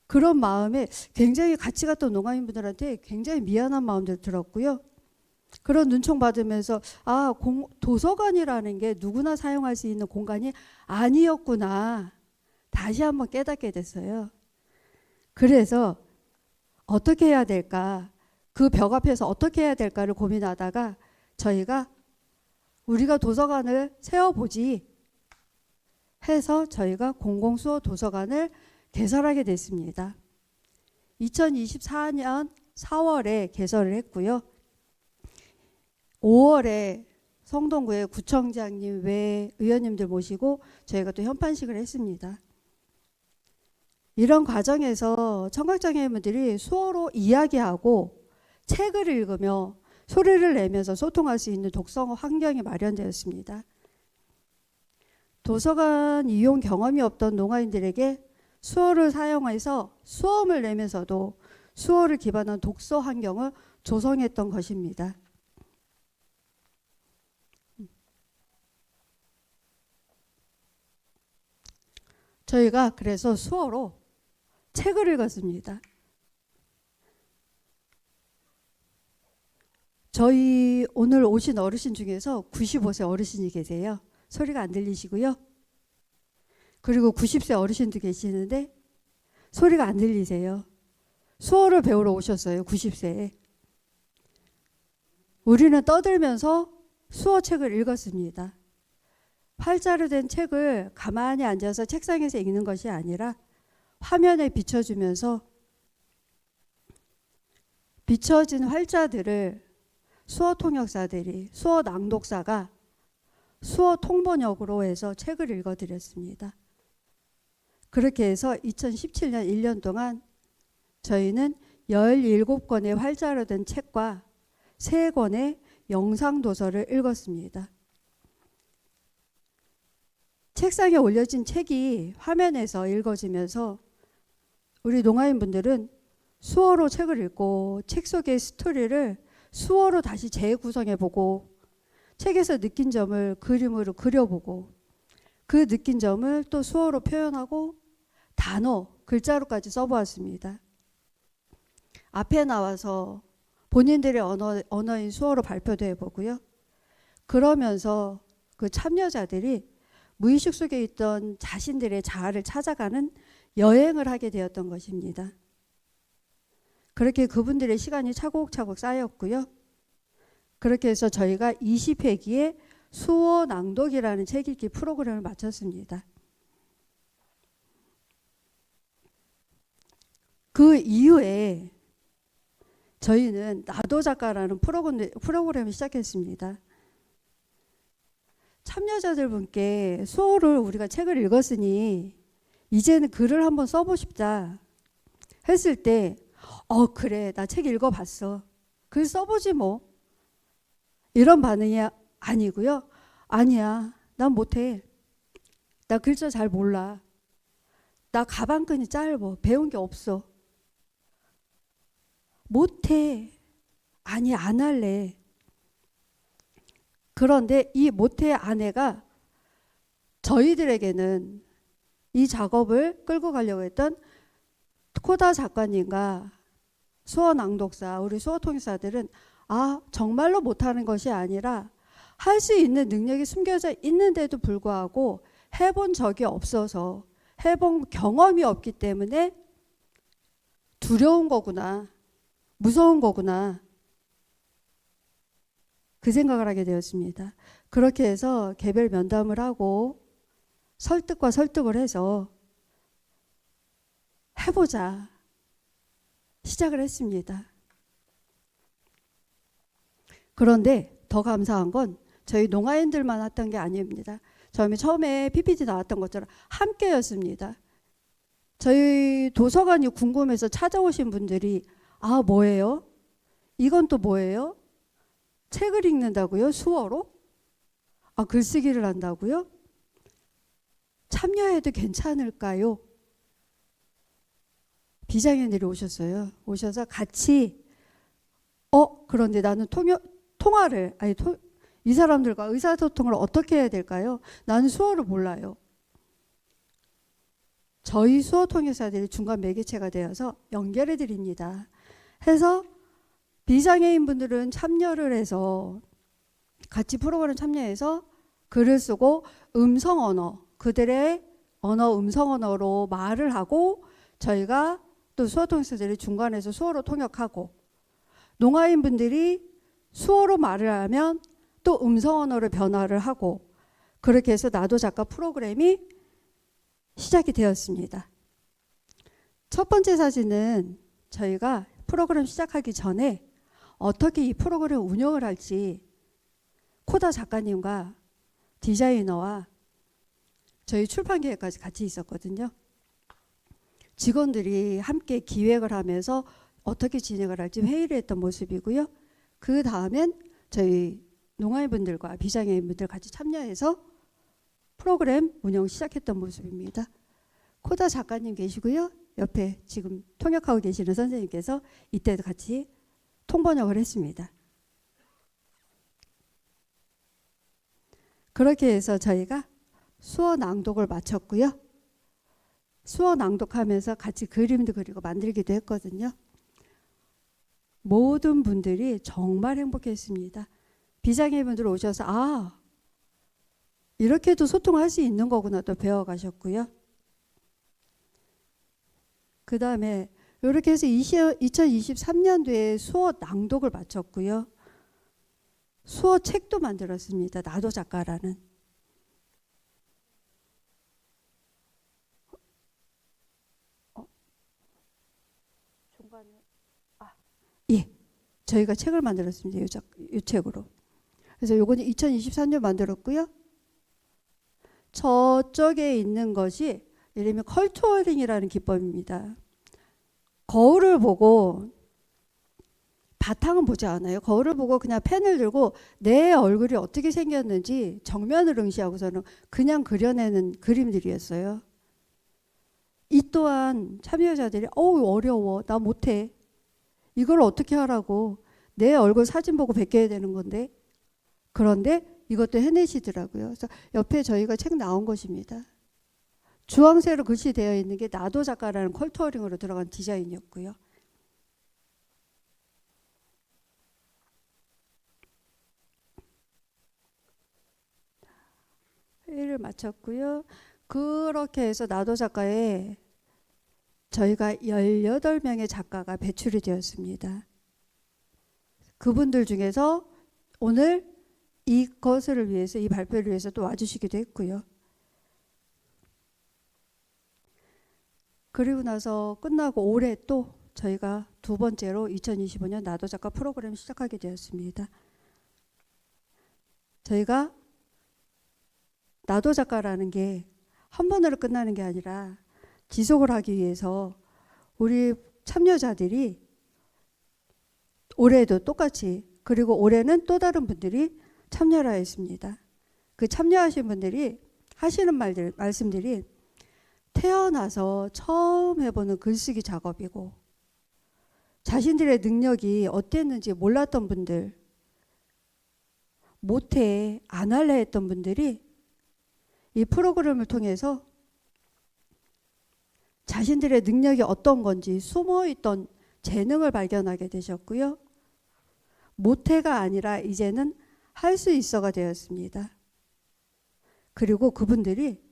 그런 마음에 굉장히 같이 갔던 농아인분들한테 굉장히 미안한 마음도 들었고요. 그런 눈총 받으면서 도서관이라는 게 누구나 사용할 수 있는 공간이 아니었구나. 다시 한번 깨닫게 됐어요. 그래서 어떻게 해야 될까? 그 벽 앞에서 어떻게 해야 될까를 고민하다가 저희가 우리가 도서관을 세워보지 해서 저희가 공공수어 도서관을 개설하게 됐습니다. 2024년 4월에 개설을 했고요. 5월에 성동구의 구청장님 외 의원님들 모시고 저희가 또 현판식을 했습니다. 이런 과정에서 청각장애인분들이 수어로 이야기하고 책을 읽으며 소리를 내면서 소통할 수 있는 독서 환경이 마련되었습니다. 도서관 이용 경험이 없던 농아인들에게 수어를 사용해서 수험을 내면서도 수어를 기반한 독서 환경을 조성했던 것입니다. 저희가 그래서 수어로 책을 읽었습니다. 저희 오늘 오신 어르신 중에서 95세 어르신이 계세요. 소리가 안 들리시고요. 그리고 90세 어르신도 계시는데 소리가 안 들리세요. 수어를 배우러 오셨어요. 90세에. 우리는 떠들면서 수어책을 읽었습니다. 활자로 된 책을 가만히 앉아서 책상에서 읽는 것이 아니라 화면에 비춰주면서 비춰진 활자들을 수어 통역사들이, 수어 낭독사가 수어 통번역으로 해서 책을 읽어드렸습니다. 그렇게 해서 2017년 1년 동안 저희는 17권의 활자로 된 책과 3권의 영상도서를 읽었습니다. 책상에 올려진 책이 화면에서 읽어지면서 우리 농아인분들은 수어로 책을 읽고 책 속의 스토리를 수어로 다시 재구성해보고 책에서 느낀 점을 그림으로 그려보고 그 느낀 점을 또 수어로 표현하고 단어, 글자로까지 써보았습니다. 앞에 나와서 본인들의 언어인 수어로 발표도 해보고요. 그러면서 그 참여자들이 무의식 속에 있던 자신들의 자아를 찾아가는 여행을 하게 되었던 것입니다. 그렇게 그분들의 시간이 차곡차곡 쌓였고요. 그렇게 해서 저희가 20회기에 수어 낭독이라는 책 읽기 프로그램을 마쳤습니다. 그 이후에 저희는 나도 작가라는 프로그램을 시작했습니다. 참여자들 분께 수어를 우리가 책을 읽었으니 이제는 글을 한번 써보고 싶다 했을 때 그래, 나 책 읽어봤어. 글 써보지 뭐. 이런 반응이 아니고요. 아니야, 난 못해. 나 글자 잘 몰라. 나 가방끈이 짧아. 배운 게 없어. 못해. 아니, 안 할래. 그런데 이 못해 아내가 저희들에게는 이 작업을 끌고 가려고 했던 코다 작가님과 수어 낭독사, 우리 수어 통역사들은 정말로 못하는 것이 아니라 할 수 있는 능력이 숨겨져 있는데도 불구하고 해본 적이 없어서, 해본 경험이 없기 때문에 두려운 거구나, 무서운 거구나, 그 생각을 하게 되었습니다. 그렇게 해서 개별 면담을 하고 설득과 설득을 해서 해보자 시작을 했습니다. 그런데 더 감사한 건 저희 농아인들만 했던 게 아닙니다. 처음에 PPT 나왔던 것처럼 함께였습니다. 저희 도서관이 궁금해서 찾아오신 분들이 뭐예요? 이건 또 뭐예요? 책을 읽는다고요? 수어로? 글쓰기를 한다고요? 참여해도 괜찮을까요? 비장애인들이 오셨어요. 오셔서 같이 그런데 나는 통화를 이 사람들과 의사소통을 어떻게 해야 될까요? 나는 수어를 몰라요. 저희 수어 통역사들이 중간 매개체가 되어서 연결해 드립니다. 해서 비장애인 분들은 참여를 해서 같이 프로그램 참여해서 글을 쓰고 음성 언어, 그들의 음성 언어로 말을 하고 저희가 또 수어 통역사들이 중간에서 수어로 통역하고, 농아인 분들이 수어로 말을 하면 또 음성 언어로 변화를 하고, 그렇게 해서 나도 작가 프로그램이 시작이 되었습니다. 첫 번째 사진은 저희가 프로그램 시작하기 전에 어떻게 이 프로그램 운영을 할지 코다 작가님과 디자이너와 저희 출판기획까지 같이 있었거든요. 직원들이 함께 기획을 하면서 어떻게 진행을 할지 회의를 했던 모습이고요. 그 다음엔 저희 농아인분들과 비장애인분들 같이 참여해서 프로그램 운영 시작했던 모습입니다. 코다 작가님 계시고요. 옆에 지금 통역하고 계시는 선생님께서 이때도 같이 통번역을 했습니다. 그렇게 해서 저희가 수어 낭독을 마쳤고요. 수어 낭독하면서 같이 그림도 그리고 만들기도 했거든요. 모든 분들이 정말 행복했습니다. 비장애인분들 오셔서 이렇게도 소통할 수 있는 거구나 또 배워가셨고요. 그 다음에 이렇게 해서 2023년도에 수어 낭독을 마쳤고요. 수어 책도 만들었습니다. 나도 작가라는. 예, 저희가 책을 만들었습니다. 이 책으로. 그래서 요거는 2023년 만들었고요. 저쪽에 있는 것이 이름이 컬투어링이라는 기법입니다. 거울을 보고, 바탕은 보지 않아요. 거울을 보고 그냥 펜을 들고 내 얼굴이 어떻게 생겼는지 정면을 응시하고서는 그냥 그려내는 그림들이었어요. 이 또한 참여자들이 어려워, 나 못해, 이걸 어떻게 하라고, 내 얼굴 사진 보고 베껴야 되는 건데, 그런데 이것도 해내시더라고요. 그래서 옆에 저희가 책 나온 것입니다. 주황색으로 글씨되어 있는 게 나도 작가라는 컬투어링으로 들어간 디자인이었고요. 회의를 마쳤고요. 그렇게 해서 나도 작가에 저희가 18명의 작가가 배출이 되었습니다. 그분들 중에서 오늘 이것을 위해서, 이 발표를 위해서 또 와주시기도 했고요. 그리고 나서 끝나고 올해 또 저희가 두 번째로 2025년 나도 작가 프로그램 시작하게 되었습니다. 저희가 나도 작가라는 게 한 번으로 끝나는 게 아니라 지속을 하기 위해서 우리 참여자들이 올해도 똑같이, 그리고 올해는 또 다른 분들이 참여를 했습니다. 그 참여하신 분들이 하시는 말씀들이 태어나서 처음 해보는 글쓰기 작업이고, 자신들의 능력이 어땠는지 몰랐던 분들, 못해, 안 할래 했던 분들이 이 프로그램을 통해서 자신들의 능력이 어떤 건지 숨어있던 재능을 발견하게 되셨고요. 못해가 아니라 이제는 할 수 있어가 되었습니다. 그리고 그분들이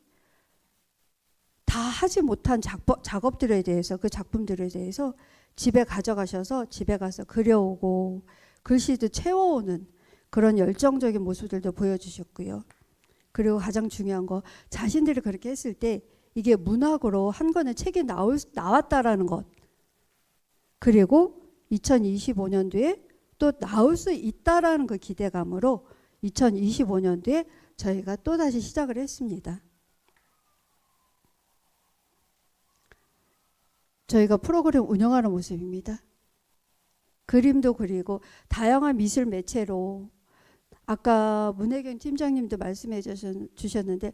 다 하지 못한 작업들에 대해서, 그 작품들에 대해서 집에 가져가셔서 집에 가서 그려오고 글씨도 채워오는 그런 열정적인 모습들도 보여주셨고요. 그리고 가장 중요한 거, 자신들이 그렇게 했을 때 이게 문학으로 한 권의 책이 나왔다라는 것, 그리고 2025년도에 또 나올 수 있다라는 그 기대감으로 2025년도에 저희가 또다시 시작을 했습니다. 저희가 프로그램 운영하는 모습입니다. 그림도 그리고 다양한 미술 매체로, 아까 문혜경 팀장님도 말씀해 주셨는데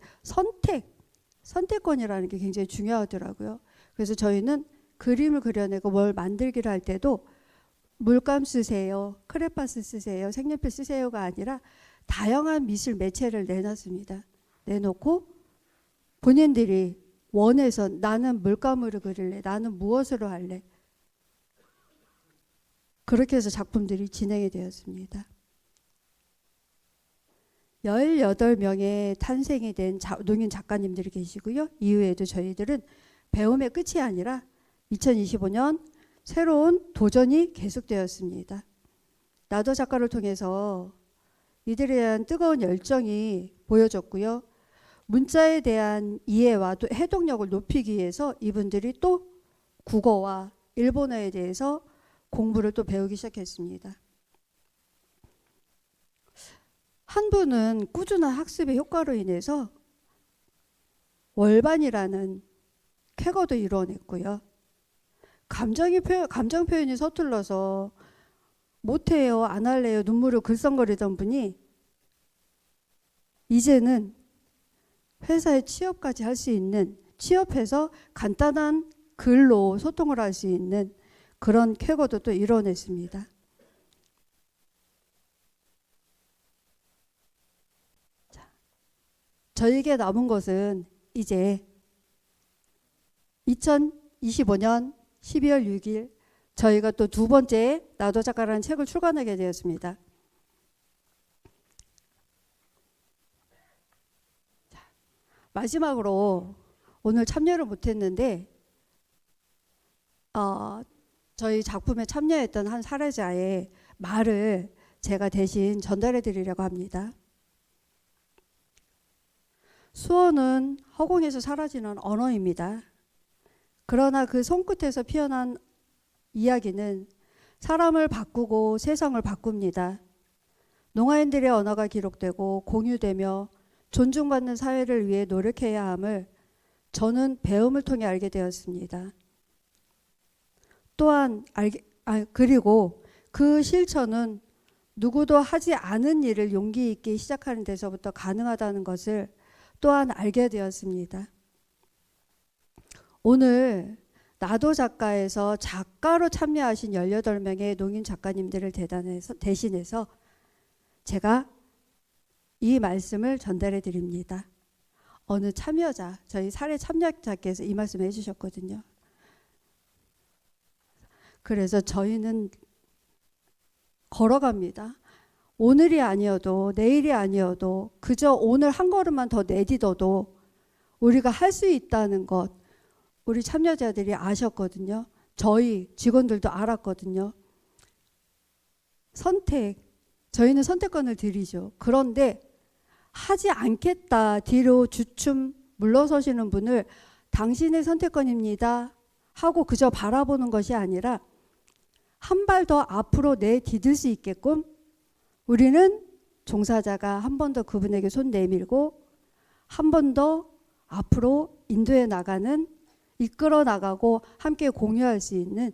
선택권이라는 게 굉장히 중요하더라고요. 그래서 저희는 그림을 그려내고 뭘 만들기를 할 때도 물감 쓰세요, 크레파스 쓰세요, 색연필 쓰세요가 아니라 다양한 미술 매체를 내놨습니다. 내놓고 본인들이 원해서 나는 물감으로 그릴래, 나는 무엇으로 할래, 그렇게 해서 작품들이 진행이 되었습니다. 18명의 탄생이 된 농인 작가님들이 계시고요. 이후에도 저희들은 배움의 끝이 아니라 2025년 새로운 도전이 계속되었습니다. 나도 작가를 통해서 이들에 대한 뜨거운 열정이 보여졌고요. 문자에 대한 이해와 또 해독력을 높이기 위해서 이분들이 또 국어와 일본어에 대해서 공부를 또 배우기 시작했습니다. 한 분은 꾸준한 학습의 효과로 인해서 월반이라는 쾌거도 이루어냈고요. 감정 표현이 서툴러서 못해요, 안 할래요, 눈물을 글썽거리던 분이 이제는 회사에 취업까지 할 수 있는, 취업해서 간단한 글로 소통을 할 수 있는 그런 쾌거도 또 이뤄냈습니다. 자, 저에게 남은 것은 이제 2025년 12월 6일 저희가 또 두 번째 나도 작가라는 책을 출간하게 되었습니다. 자, 마지막으로 오늘 참여를 못했는데 저희 작품에 참여했던 한 사례자의 말을 제가 대신 전달해 드리려고 합니다. 수어는 허공에서 사라지는 언어입니다. 그러나 그 손끝에서 피어난 이야기는 사람을 바꾸고 세상을 바꿉니다. 농아인들의 언어가 기록되고 공유되며 존중받는 사회를 위해 노력해야 함을 저는 배움을 통해 알게 되었습니다. 또한 그리고 그 실천은 누구도 하지 않은 일을 용기 있게 시작하는 데서부터 가능하다는 것을 또한 알게 되었습니다. 오늘 나도 작가에서 작가로 참여하신 18명의 농인 작가님들을 대신해서 제가 이 말씀을 전달해 드립니다. 어느 참여자, 저희 사례 참여자께서 이 말씀을 해주셨거든요. 그래서 저희는 걸어갑니다. 오늘이 아니어도 내일이 아니어도 그저 오늘 한 걸음만 더 내딛어도 우리가 할 수 있다는 것 우리 참여자들이 아셨거든요. 저희 직원들도 알았거든요. 저희는 선택권을 드리죠. 그런데 하지 않겠다 뒤로 주춤 물러서시는 분을 당신의 선택권입니다 하고 그저 바라보는 것이 아니라 한 발 더 앞으로 내디딜 수 있게끔 우리는 종사자가 한 번 더 그분에게 손 내밀고 한 번 더 앞으로 인도해 나가는, 이끌어 나가고 함께 공유할 수 있는,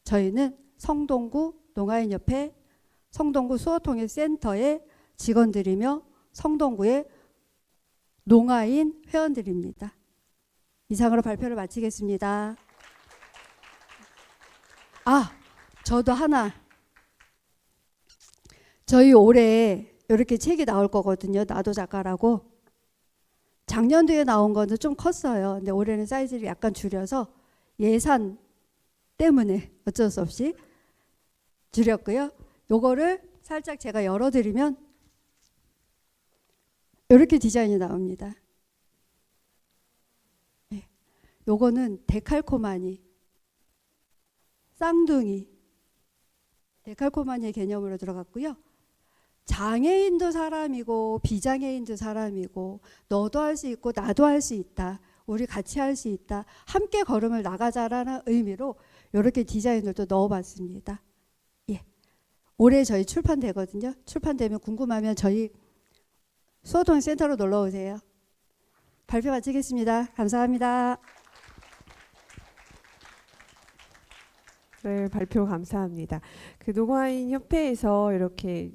저희는 성동구 농아인협회 성동구 수어통일센터의 직원들이며 성동구의 농아인 회원들입니다. 이상으로 발표를 마치겠습니다. 저도 하나, 저희 올해 이렇게 책이 나올 거거든요. 나도 작가라고. 작년도에 나온 거는 좀 컸어요. 근데 올해는 사이즈를 약간 줄여서 예산 때문에 어쩔 수 없이 줄였고요. 요거를 살짝 제가 열어드리면 이렇게 디자인이 나옵니다. 네. 요거는 데칼코마니, 쌍둥이, 데칼코마니의 개념으로 들어갔고요. 장애인도 사람이고 비장애인도 사람이고 너도 할 수 있고 나도 할 수 있다. 우리 같이 할 수 있다. 함께 걸음을 나가자라는 의미로 이렇게 디자인들도 넣어봤습니다. 예. 올해 저희 출판되거든요. 출판되면 궁금하면 저희 수호동 센터로 놀러 오세요. 발표 마치겠습니다. 감사합니다. 네, 발표 감사합니다. 그 노과인 협회에서 이렇게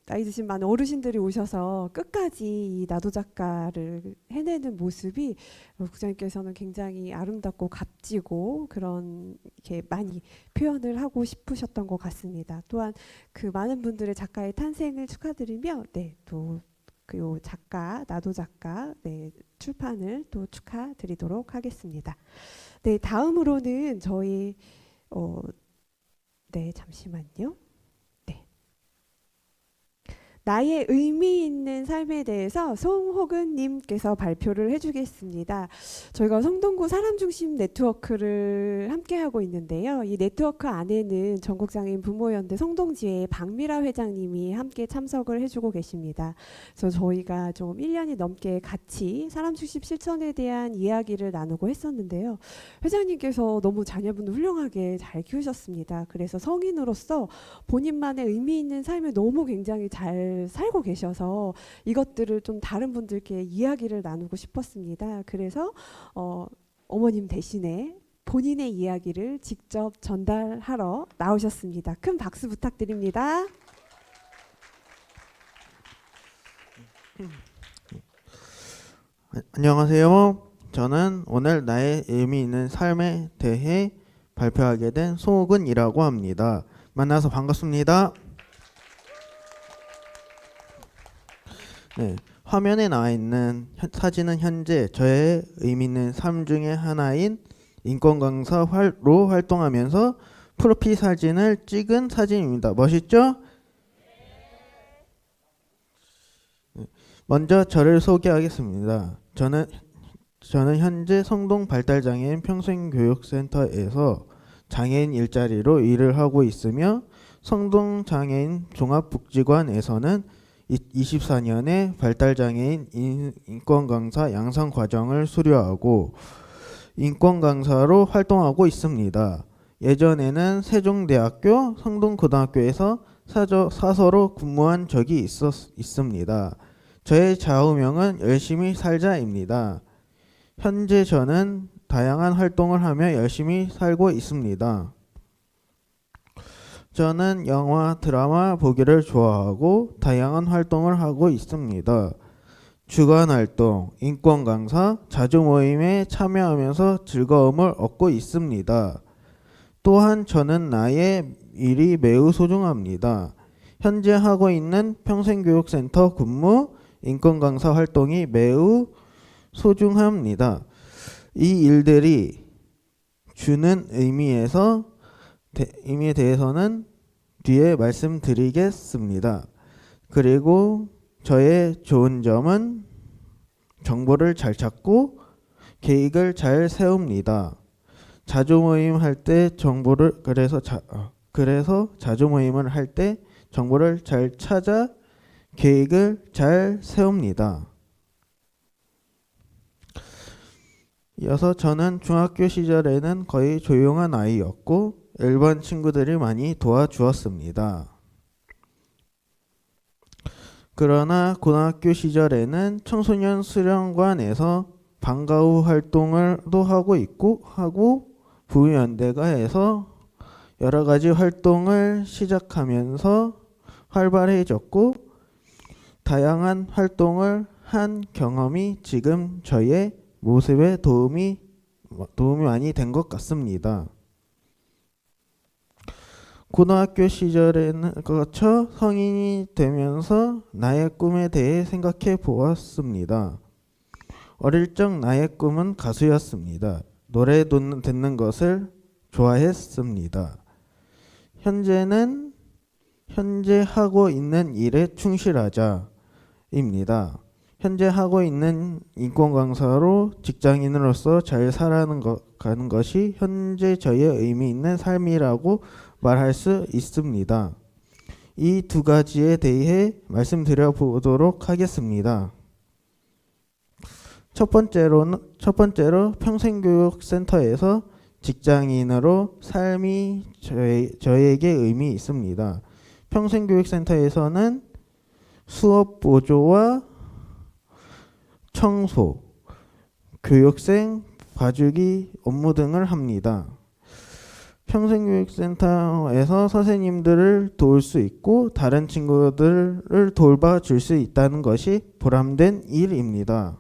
나이 드신 많은 어르신들이 오셔서 끝까지 이 나도 작가를 해내는 모습이 국장님께서는 굉장히 아름답고 값지고 그런 이렇게 많이 표현을 하고 싶으셨던 것 같습니다. 또한 그 많은 분들의 작가의 탄생을 축하드리며 네, 또 그 작가 나도 작가 네, 출판을 또 축하드리도록 하겠습니다. 네, 다음으로는 저희 네, 잠시만요. 네. 나의 의미 있는 삶에 대해서 송호근님께서 발표를 해주겠습니다. 저희가 성동구 사람중심 네트워크를 함께하고 있는데요. 이 네트워크 안에는 전국장애인 부모연대 성동지회 박미라 회장님이 함께 참석을 해주고 계십니다. 그래서 저희가 좀 1년이 넘게 같이 사람중심 실천에 대한 이야기를 나누고 했었는데요. 회장님께서 너무 자녀분을 훌륭하게 잘 키우셨습니다. 그래서 성인으로서 본인만의 의미 있는 삶을 너무 굉장히 잘 살고 계셔서 이것들을 좀 다른 분들께 이야기를 나누고 싶었습니다. 그래서 어머님 대신에 본인의 이야기를 직접 전달하러 나오셨습니다. 큰 박수 부탁드립니다. 안녕하세요. 저는 오늘 나의 의미 있는 삶에 대해 발표하게 된 송호근이라고 합니다. 만나서 반갑습니다. 네, 화면에 나와 있는 사진은 현재 저의 의미 있는 삶 중에 하나인 인권 강사로 활동하면서 프로필 사진을 찍은 사진입니다. 멋있죠? 먼저 저를 소개하겠습니다. 저는 현재 성동 발달장애인 평생교육센터에서 장애인 일자리로 일을 하고 있으며 성동 장애인 종합복지관에서는 24년에 발달장애인 인권 강사 양성 과정을 수료하고 인권 강사로 활동하고 있습니다. 예전에는 세종대학교 성동고등학교에서 사서로 근무한 적이 있습니다. 저의 좌우명은 열심히 살자입니다. 현재 저는 다양한 활동을 하며 열심히 살고 있습니다. 저는 영화, 드라마 보기를 좋아하고 다양한 활동을 하고 있습니다. 주간 활동, 인권 강사, 자주 모임에 참여하면서 즐거움을 얻고 있습니다. 또한 저는 나의 일이 매우 소중합니다. 현재 하고 있는 평생교육센터 근무, 인권 강사 활동이 매우 소중합니다. 이 일들이 주는 의미에 대해서는 뒤에 말씀드리겠습니다. 그리고 저의 좋은 점은 정보를 잘 찾고 계획을 잘 세웁니다. 자주 모임할 때 그래서 자주 모임을 할 때 정보를 잘 찾아 계획을 잘 세웁니다. 이어서 저는 중학교 시절에는 거의 조용한 아이였고 일반 친구들이 많이 도와주었습니다. 그러나 고등학교 시절에는 청소년 수련관에서 방과 후 활동을도 하고 부연대가에서 여러 가지 활동을 시작하면서 활발해졌고 다양한 활동을 한 경험이 지금 저의 모습에 도움이 많이 된 것 같습니다. 고등학교 시절에는 거쳐 성인이 되면서 나의 꿈에 대해 생각해 보았습니다. 어릴 적 나의 꿈은 가수였습니다. 노래 듣는 것을 좋아했습니다. 현재는 현재 하고 있는 일에 충실하자입니다. 현재 하고 있는 인권 강사로 직장인으로서 잘 살아가는 것이 현재 저의 의미 있는 삶이라고 말할 수 있습니다. 이 두 가지에 대해 말씀드려 보도록 하겠습니다. 첫 번째로 평생교육센터에서 직장인으로 삶이 저에게 의미 있습니다. 평생교육센터에서는 수업 보조와 청소, 교육생 봐주기 업무 등을 합니다. 평생교육센터에서 선생님들을 도울 수 있고 다른 친구들을 돌봐줄 수 있다는 것이 보람된 일입니다.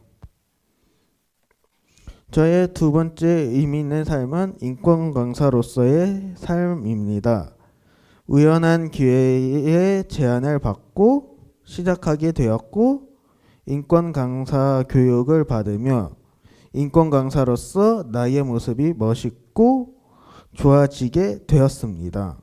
저의 두 번째 의미 있는 삶은 인권 강사로서의 삶입니다. 우연한 기회에 제안을 받고 시작하게 되었고 인권 강사 교육을 받으며 인권 강사로서 나의 모습이 멋있고 좋아지게 되었습니다.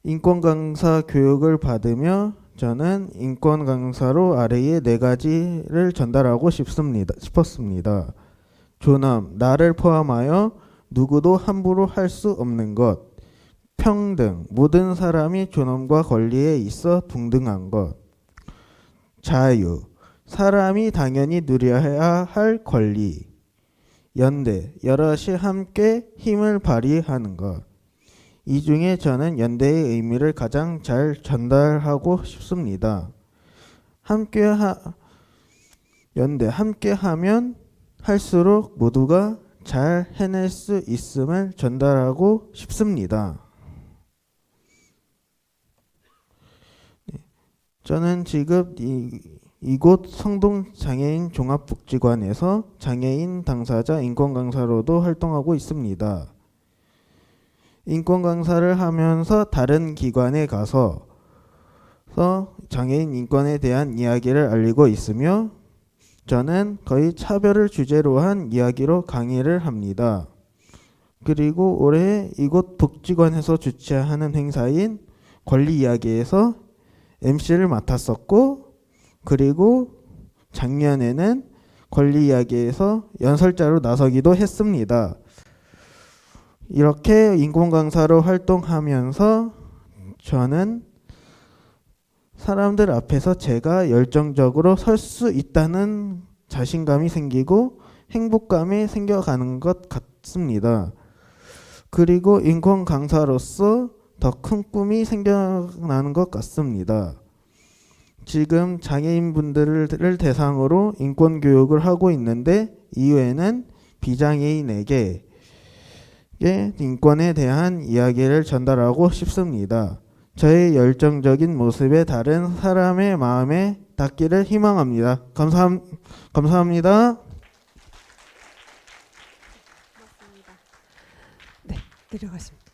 인권 강사 교육을 받으며 저는 인권 강사로 아래의 4가지를 전달하고 싶었습니다. 존엄, 나를 포함하여 누구도 함부로 할 수 없는 것. 평등, 모든 사람이 존엄과 권리에 있어 동등한 것. 자유, 사람이 당연히 누려야 할 권리. 연대, 여럿이 함께 힘을 발휘하는 것. 이 중에 저는 연대의 의미를 가장 잘 전달하고 싶습니다. 연대, 함께 하면 할수록 모두가 잘 해낼 수 있음을 전달하고 싶습니다. 저는 지금 이곳 성동장애인 종합복지관에서 장애인 당사자 인권 강사로도 활동하고 있습니다. 인권 강사를 하면서 다른 기관에 가서 장애인 인권에 대한 이야기를 알리고 있으며 저는 거의 차별을 주제로 한 이야기로 강의를 합니다. 그리고 올해 이곳 복지관에서 주최하는 행사인 권리 이야기에서 MC를 맡았었고 그리고 작년에는 권리 이야기에서 연설자로 나서기도 했습니다. 이렇게 인권 강사로 활동하면서 저는 사람들 앞에서 제가 열정적으로 설 수 있다는 자신감이 생기고 행복감이 생겨가는 것 같습니다. 그리고 인권 강사로서 더 큰 꿈이 생겨나는 것 같습니다. 지금 장애인분들을 대상으로 인권 교육을 하고 있는데 이후에는 비장애인에게 인권에 대한 이야기를 전달하고 싶습니다. 저의 열정적인 모습에 다른 사람의 마음에 닿기를 희망합니다. 감사합니다. 네, 내려가십니다.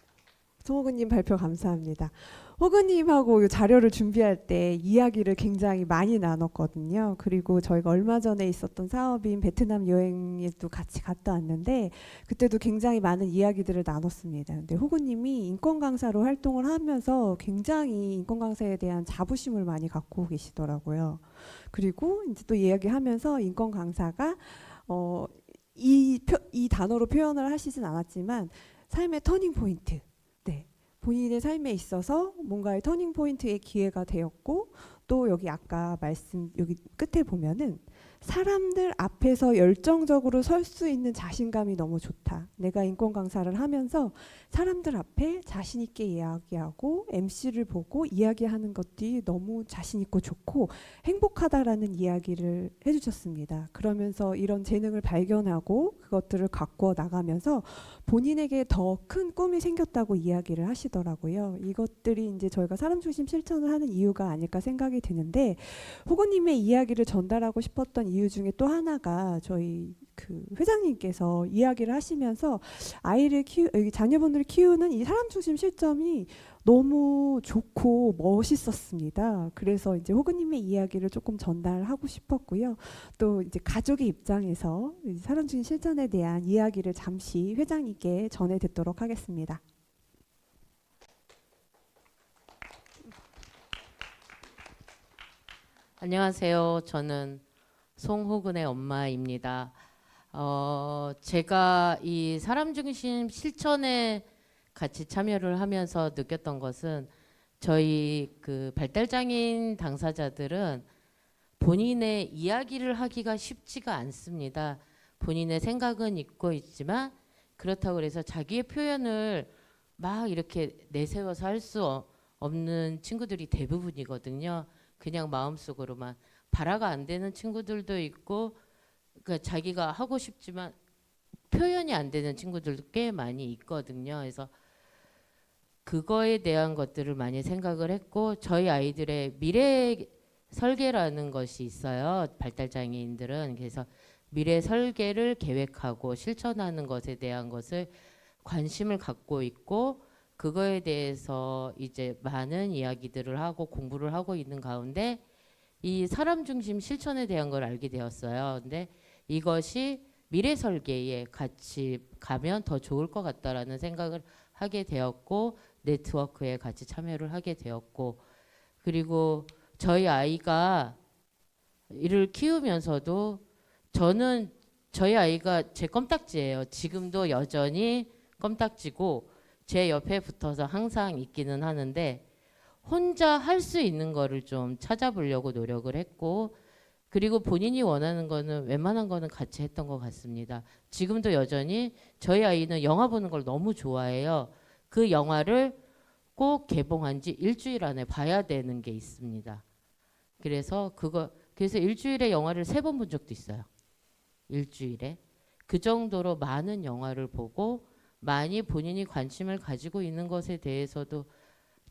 송호근님 발표 감사합니다. 호근님하고 이 자료를 준비할 때 이야기를 굉장히 많이 나눴거든요. 그리고 저희가 얼마 전에 있었던 사업인 베트남 여행에도 같이 갔다 왔는데 그때도 굉장히 많은 이야기들을 나눴습니다. 근데 호근님이 인권 강사로 활동을 하면서 굉장히 인권 강사에 대한 자부심을 많이 갖고 계시더라고요. 그리고 이제 또 이야기하면서 인권 강사가 이 단어로 표현을 하시진 않았지만 삶의 터닝 포인트. 네. 본인의 삶에 있어서 뭔가의 터닝 포인트의 기회가 되었고 또 여기 아까 여기 끝에 보면은 사람들 앞에서 열정적으로 설 수 있는 자신감이 너무 좋다. 내가 인권 강사를 하면서 사람들 앞에 자신 있게 이야기하고 MC를 보고 이야기하는 것들이 너무 자신 있고 좋고 행복하다라는 이야기를 해주셨습니다. 그러면서 이런 재능을 발견하고 그것들을 갖고 나가면서 본인에게 더 큰 꿈이 생겼다고 이야기를 하시더라고요. 이것들이 이제 저희가 사람 중심 실천을 하는 이유가 아닐까 생각이 생각이 드는데 호구님의 이야기를 전달하고 싶었던 이유 중에 또 하나가 저희 그 회장님께서 이야기를 하시면서 자녀분들을 키우는 이 사람 중심 실점이 너무 좋고 멋있었습니다. 그래서 이제 호구님의 이야기를 조금 전달하고 싶었고요. 또 이제 가족의 입장에서 이 사람 중심 실천에 대한 이야기를 잠시 회장님께 전해 듣도록 하겠습니다. 안녕하세요. 저는 송호근의 엄마입니다. 제가 이 사람 중심 실천에 같이 참여를 하면서 느꼈던 것은 저희 그 발달장애인 당사자들은 본인의 이야기를 하기가 쉽지가 않습니다. 본인의 생각은 있고 있지만 그렇다고 해서 자기의 표현을 막 이렇게 내세워서 할 수 없는 친구들이 대부분이거든요. 그냥 마음속으로만 발화가 안 되는 친구들도 있고, 그러니까 자기가 하고 싶지만 표현이 안 되는 친구들도 꽤 많이 있거든요. 그래서 그거에 대한 것들을 많이 생각을 했고, 저희 아이들의 미래 설계라는 것이 있어요. 발달장애인들은. 그래서 미래 설계를 계획하고 실천하는 것에 대한 것을 관심을 갖고 있고, 그거에 대해서 이제 많은 이야기들을 하고 공부를 하고 있는 가운데 이 사람 중심 실천에 대한 걸 알게 되었어요. 근데 이것이 미래 설계에 같이 가면 더 좋을 것 같다라는 생각을 하게 되었고, 네트워크에 같이 참여를 하게 되었고, 그리고 저희 아이가 이를 키우면서도 저는 저희 아이가 제 껌딱지예요. 지금도 여전히 껌딱지고 제 옆에 붙어서 항상 있기는 하는데 혼자 할 수 있는 거를 좀 찾아보려고 노력을 했고, 그리고 본인이 원하는 거는 웬만한 거는 같이 했던 것 같습니다. 지금도 여전히 저희 아이는 영화 보는 걸 너무 좋아해요. 그 영화를 꼭 개봉한 지 일주일 안에 봐야 되는 게 있습니다. 그래서 일주일에 영화를 3번 본 적도 있어요. 일주일에. 그 정도로 많은 영화를 보고 많이 본인이 관심을 가지고 있는 것에 대해서도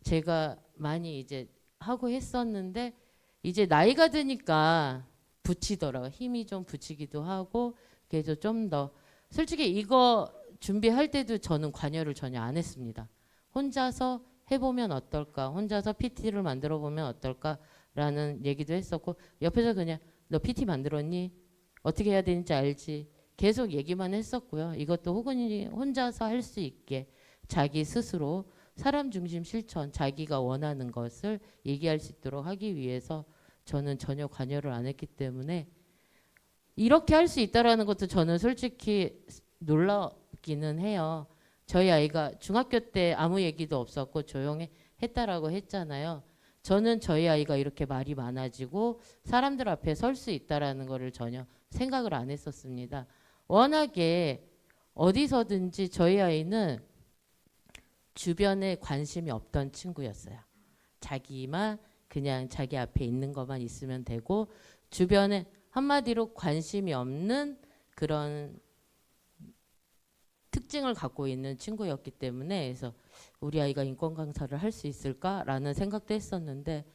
제가 많이 이제 하고 했었는데, 이제 나이가 드니까 붙이더라고요. 힘이 좀 붙이기도 하고, 그래서 좀 더 솔직히 이거 준비할 때도 저는 관여를 전혀 안 했습니다. 혼자서 해보면 어떨까, 혼자서 PT를 만들어 보면 어떨까라는 얘기도 했었고, 옆에서 그냥 너 PT 만들었니? 어떻게 해야 되는지 알지? 계속 얘기만 했었고요. 이것도 호근이 혼자서 할 수 있게 자기 스스로 사람 중심 실천, 자기가 원하는 것을 얘기할 수 있도록 하기 위해서 저는 전혀 관여를 안 했기 때문에 이렇게 할 수 있다라는 것도 저는 솔직히 놀라기는 해요. 저희 아이가 중학교 때 아무 얘기도 없었고 조용히 했다라고 했잖아요. 저는 저희 아이가 이렇게 말이 많아지고 사람들 앞에 설 수 있다라는 거를 전혀 생각을 안 했었습니다. 워낙에 어디서든지 저희 아이는 주변에 관심이 없던 친구였어요. 자기만 그냥 자기 앞에 있는 것만 있으면 되고, 주변에 한마디로 관심이 없는 그런 특징을 갖고 있는 친구였기 때문에, 그래서 우리 아이가 인권 강사를 할 수 있을까라는 생각도 했었는데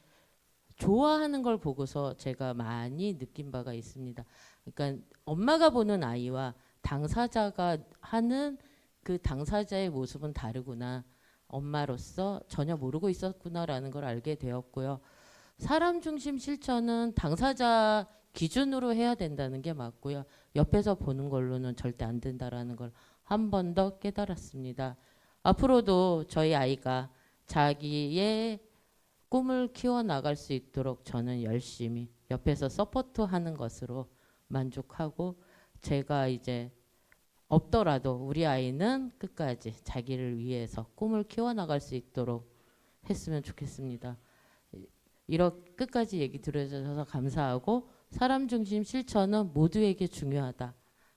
좋아하는 걸 보고서 제가 많이 느낀 바가 있습니다. 그러니까 엄마가 보는 아이와 당사자가 하는 그 당사자의 모습은 다르구나. 엄마로서 전혀 모르고 있었구나라는 걸 알게 되었고요. 사람 중심 실천은 당사자 기준으로 해야 된다는 게 맞고요. 옆에서 보는 걸로는 절대 안 된다라는 걸 한 번 더 깨달았습니다. 앞으로도 저희 아이가 자기의 꿈을 키워나갈 수 있도록 저는 열심히 옆에서 서포트하는 것으로 만족하고, 제가 이제 없더라도 우리 아이는 끝까지 자기를 위해서 꿈을 키워나갈 수 있도록 했으면 좋겠습니다. 이렇게 끝까지 얘기 들어주셔서 감사하고, 사람 중심 실천은 모두에게 중요하다.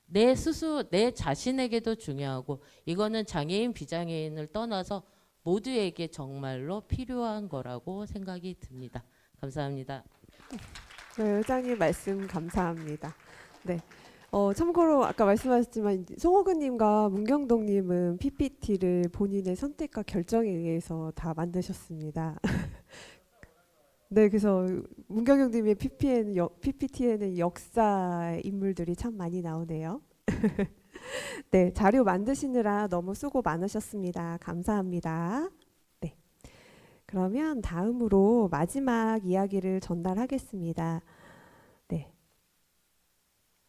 내 스스로 내 자신에게도 중요하고, 이거는 장애인 비장애인을 떠나서 모두에게 정말로 필요한 거라고 생각이 듭니다. 감사합니다. 네, 회장님 말씀 감사합니다. 네. 참고로 아까 말씀하셨지만 송호근님과 문경동님은 PPT를 본인의 선택과 결정에 의해서 다 만드셨습니다. 네, 그래서 문경영님의 PPT에는 역사 인물들이 참 많이 나오네요. 네, 자료 만드시느라 너무 수고 많으셨습니다. 감사합니다. 네, 그러면 다음으로 마지막 이야기를 전달하겠습니다. 네,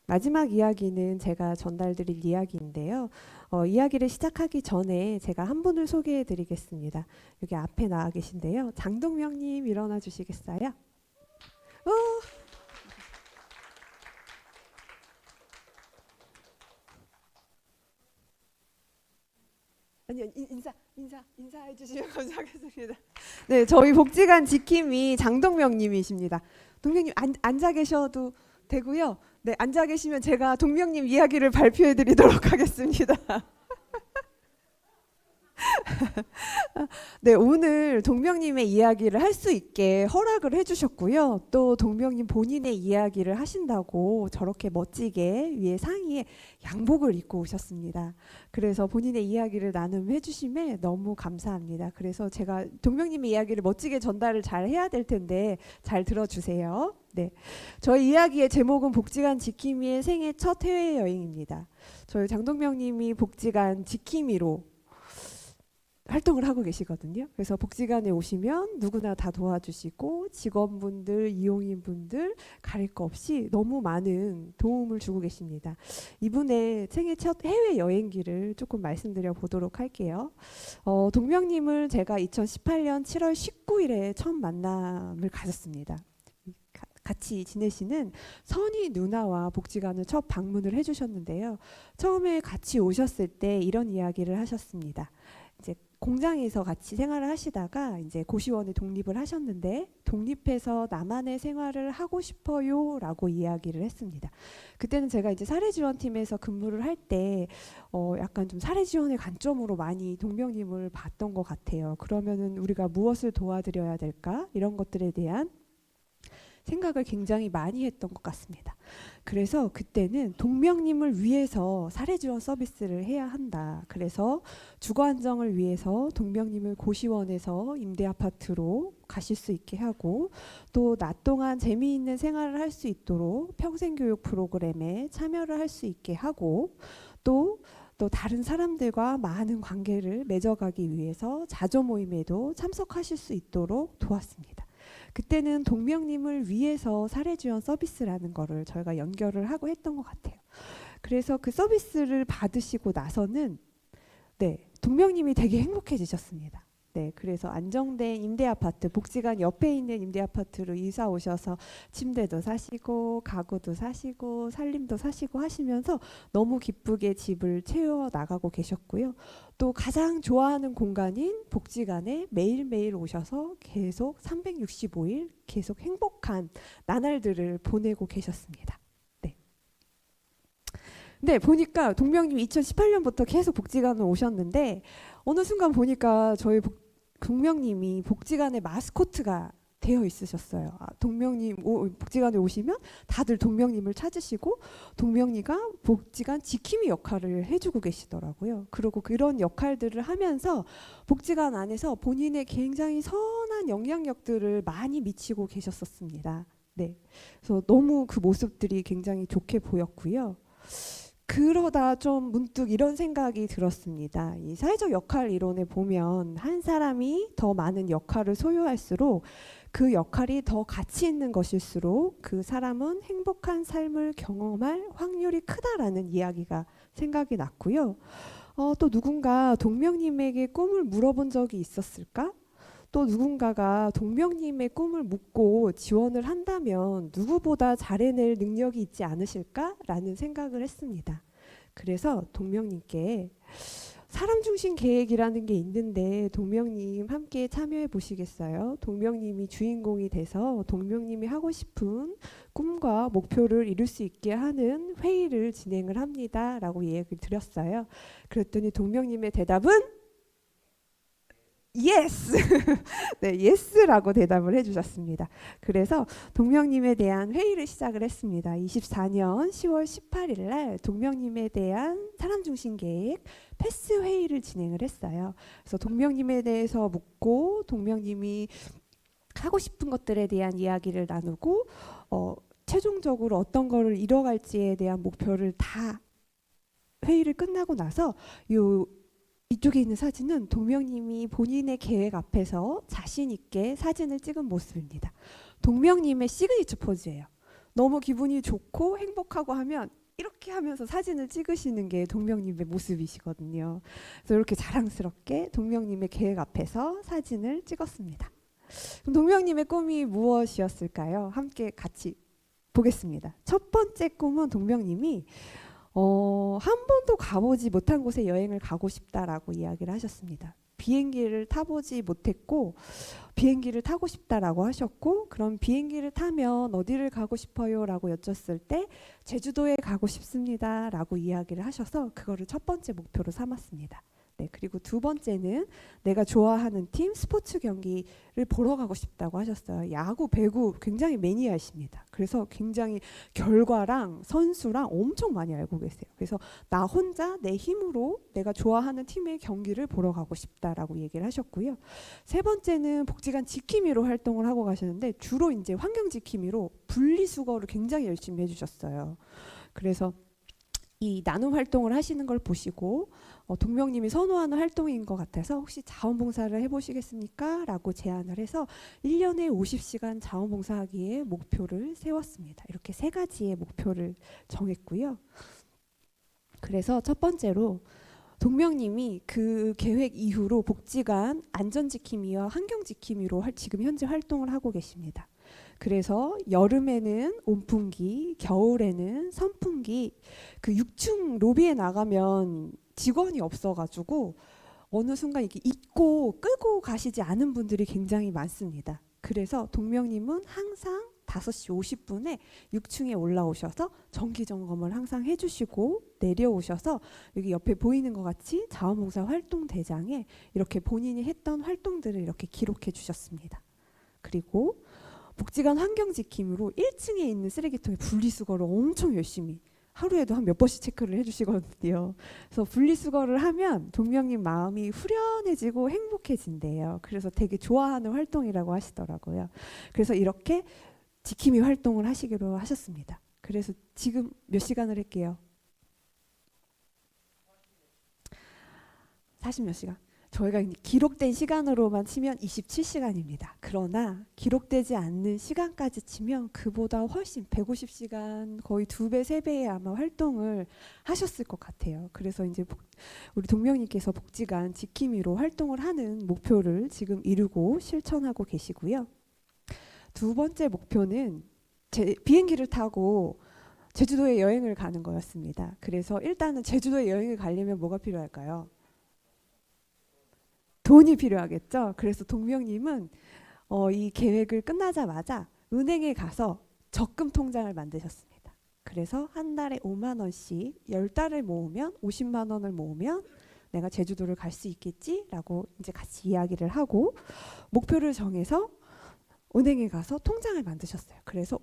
마지막 이야기는 제가 전달드릴 이야기인데요. 이야기를 시작하기 전에 제가 한 분을 소개해 드리겠습니다. 여기 앞에 나와 계신데요. 장동명님 일어나 주시겠어요? 아니요, 인사해 주시면 감사하겠습니다. 네, 저희 복지관 지킴이 장동명님이십니다. 동명님 앉아 계셔도 되고요. 네, 앉아 계시면 제가 동명님 이야기를 발표해 드리도록 하겠습니다. 네, 오늘 동명님의 이야기를 할 수 있게 허락을 해주셨고요. 또 동명님 본인의 이야기를 하신다고 저렇게 멋지게 위에 상의에 양복을 입고 오셨습니다. 그래서 본인의 이야기를 나눔해 주심에 너무 감사합니다. 그래서 제가 동명님의 이야기를 멋지게 전달을 잘 해야 될 텐데 잘 들어주세요. 네, 저희 이야기의 제목은 복지관 지킴이의 생애 첫 해외여행입니다. 저희 장동명님이 복지관 지킴이로 활동을 하고 계시거든요. 그래서 복지관에 오시면 누구나 다 도와주시고 직원분들, 이용인분들 가릴 거 없이 너무 많은 도움을 주고 계십니다. 이분의 생애 첫 해외여행기를 조금 말씀드려 보도록 할게요. 동명님을 제가 2018년 7월 19일에 처음 만남을 가졌습니다. 같이 지내시는 선희 누나와 복지관을 첫 방문을 해주셨는데요. 처음에 같이 오셨을 때 이런 이야기를 하셨습니다. 이제 공장에서 같이 생활을 하시다가 이제 고시원에 독립을 하셨는데 독립해서 나만의 생활을 하고 싶어요라고 이야기를 했습니다. 그때는 제가 이제 사례지원팀에서 근무를 할 때 약간 좀 사례지원의 관점으로 많이 동명님을 봤던 것 같아요. 그러면은 우리가 무엇을 도와드려야 될까? 이런 것들에 대한 생각을 굉장히 많이 했던 것 같습니다. 그래서 그때는 동명님을 위해서 사례지원 서비스를 해야 한다. 그래서 주거 안정을 위해서 동명님을 고시원에서 임대아파트로 가실 수 있게 하고 또 낮 동안 재미있는 생활을 할 수 있도록 평생교육 프로그램에 참여를 할 수 있게 하고 또 다른 사람들과 많은 관계를 맺어가기 위해서 자조 모임에도 참석하실 수 있도록 도왔습니다. 그때는 동명님을 위해서 사례지원 서비스라는 거를 저희가 연결을 하고 했던 것 같아요. 그래서 그 서비스를 받으시고 나서는 동명님이 되게 행복해지셨습니다. 네, 그래서 안정된 임대아파트, 복지관 옆에 있는 임대아파트로 이사 오셔서 침대도 사시고 가구도 사시고 살림도 사시고 하시면서 너무 기쁘게 집을 채워 나가고 계셨고요. 또 가장 좋아하는 공간인 복지관에 매일매일 오셔서 계속 365일 계속 행복한 나날들을 보내고 계셨습니다. 네, 보니까 동명님이 2018년부터 계속 복지관을 오셨는데 어느 순간 보니까 저희 동명님이 복지관의 마스코트가 되어 있으셨어요. 동명님 복지관에 오시면 다들 동명님을 찾으시고 동명이가 복지관 지킴이 역할을 해주고 계시더라고요. 그리고 그런 역할들을 하면서 복지관 안에서 본인의 굉장히 선한 영향력들을 많이 미치고 계셨었습니다. 네, 그래서 너무 그 모습들이 굉장히 좋게 보였고요. 그러다 좀 문득 이런 생각이 들었습니다. 이 사회적 역할 이론에 보면 한 사람이 더 많은 역할을 소유할수록 그 역할이 더 가치 있는 것일수록 그 사람은 행복한 삶을 경험할 확률이 크다라는 이야기가 생각이 났고요. 또 누군가 동명님에게 꿈을 물어본 적이 있었을까? 또 누군가가 동명님의 꿈을 묻고 지원을 한다면 누구보다 잘해낼 능력이 있지 않으실까라는 생각을 했습니다. 그래서 동명님께 사람 중심 계획이라는 게 있는데 동명님 함께 참여해 보시겠어요? 동명님이 주인공이 돼서 동명님이 하고 싶은 꿈과 목표를 이룰 수 있게 하는 회의를 진행을 합니다. 라고 얘기를 드렸어요. 그랬더니 동명님의 대답은 예스! 네, 예스라고 대답을 해주셨습니다. 그래서 동명님에 대한 회의를 시작을 했습니다. 24년 10월 18일 날 동명님에 대한 사람 중심 계획 패스 회의를 진행을 했어요. 그래서 동명님에 대해서 묻고 동명님이 하고 싶은 것들에 대한 이야기를 나누고 최종적으로 어떤 거를 이뤄갈지에 대한 목표를 다 회의를 끝나고 나서 이쪽에 있는 사진은 동명님이 본인의 계획 앞에서 자신 있게 사진을 찍은 모습입니다. 동명님의 시그니처 포즈예요. 너무 기분이 좋고 행복하고 하면 이렇게 하면서 사진을 찍으시는 게 동명님의 모습이시거든요. 그래서 이렇게 자랑스럽게 동명님의 계획 앞에서 사진을 찍었습니다. 그럼 동명님의 꿈이 무엇이었을까요? 함께 같이 보겠습니다. 첫 번째 꿈은 동명님이 한 번도 가보지 못한 곳에 여행을 가고 싶다라고 이야기를 하셨습니다. 비행기를 타보지 못했고 비행기를 타고 싶다라고 하셨고, 그럼 비행기를 타면 어디를 가고 싶어요? 라고 여쭸을 때 제주도에 가고 싶습니다 라고 이야기를 하셔서 그거를 첫 번째 목표로 삼았습니다. 네, 그리고 두 번째는 내가 좋아하는 팀 스포츠 경기를 보러 가고 싶다고 하셨어요. 야구, 배구 굉장히 매니아이십니다. 그래서 굉장히 결과랑 선수랑 엄청 많이 알고 계세요. 그래서 나 혼자 내 힘으로 내가 좋아하는 팀의 경기를 보러 가고 싶다라고 얘기를 하셨고요. 세 번째는 복지관 지킴이로 활동을 하고 가시는데 주로 이제 환경 지킴이로 분리수거를 굉장히 열심히 해주셨어요. 그래서 이 나눔 활동을 하시는 걸 보시고 동명님이 선호하는 활동인 것 같아서 혹시 자원봉사를 해보시겠습니까? 라고 제안을 해서 1년에 50시간 자원봉사하기에 목표를 세웠습니다. 이렇게 세 가지의 목표를 정했고요. 그래서 첫 번째로 동명님이 그 계획 이후로 복지관 안전지킴이와 환경지킴이로 지금 현재 활동을 하고 계십니다. 그래서 여름에는 온풍기, 겨울에는 선풍기, 그 6층 로비에 나가면 직원이 없어가지고 어느 순간 이렇게 잊고 끄고 가시지 않은 분들이 굉장히 많습니다. 그래서 동명님은 항상 5시 50분에 6층에 올라오셔서 정기 점검을 항상 해주시고 내려오셔서 여기 옆에 보이는 것 같이 자원봉사 활동 대장에 이렇게 본인이 했던 활동들을 이렇게 기록해 주셨습니다. 그리고 복지관 환경지킴으로 1층에 있는 쓰레기통에 분리수거를 엄청 열심히 하루에도 한 몇 번씩 체크를 해주시거든요. 그래서 분리수거를 하면 동명님 마음이 후련해지고 행복해진대요. 그래서 되게 좋아하는 활동이라고 하시더라고요. 그래서 이렇게 지킴이 활동을 하시기로 하셨습니다. 그래서 지금 몇 시간을 할게요? 40몇 시간. 저희가 기록된 시간으로만 치면 27시간입니다. 그러나 기록되지 않는 시간까지 치면 그보다 훨씬 150시간 거의 2배, 3배의 아마 활동을 하셨을 것 같아요. 그래서 이제 우리 동명님께서 복지관 지킴이로 활동을 하는 목표를 지금 이루고 실천하고 계시고요. 두 번째 목표는 비행기를 타고 제주도에 여행을 가는 거였습니다. 그래서 일단은 제주도에 여행을 가려면 뭐가 필요할까요? 돈이 필요하겠죠. 그래서 동명님은 이 계획을 끝나자마자 은행에 가서 적금 통장을 만드셨습니다. 그래서 한 달에 5만 원씩 10달을 모으면 50만 원을 모으면 내가 제주도를 갈 수 있겠지라고 이제 같이 이야기를 하고 목표를 정해서 은행에 가서 통장을 만드셨어요. 그래서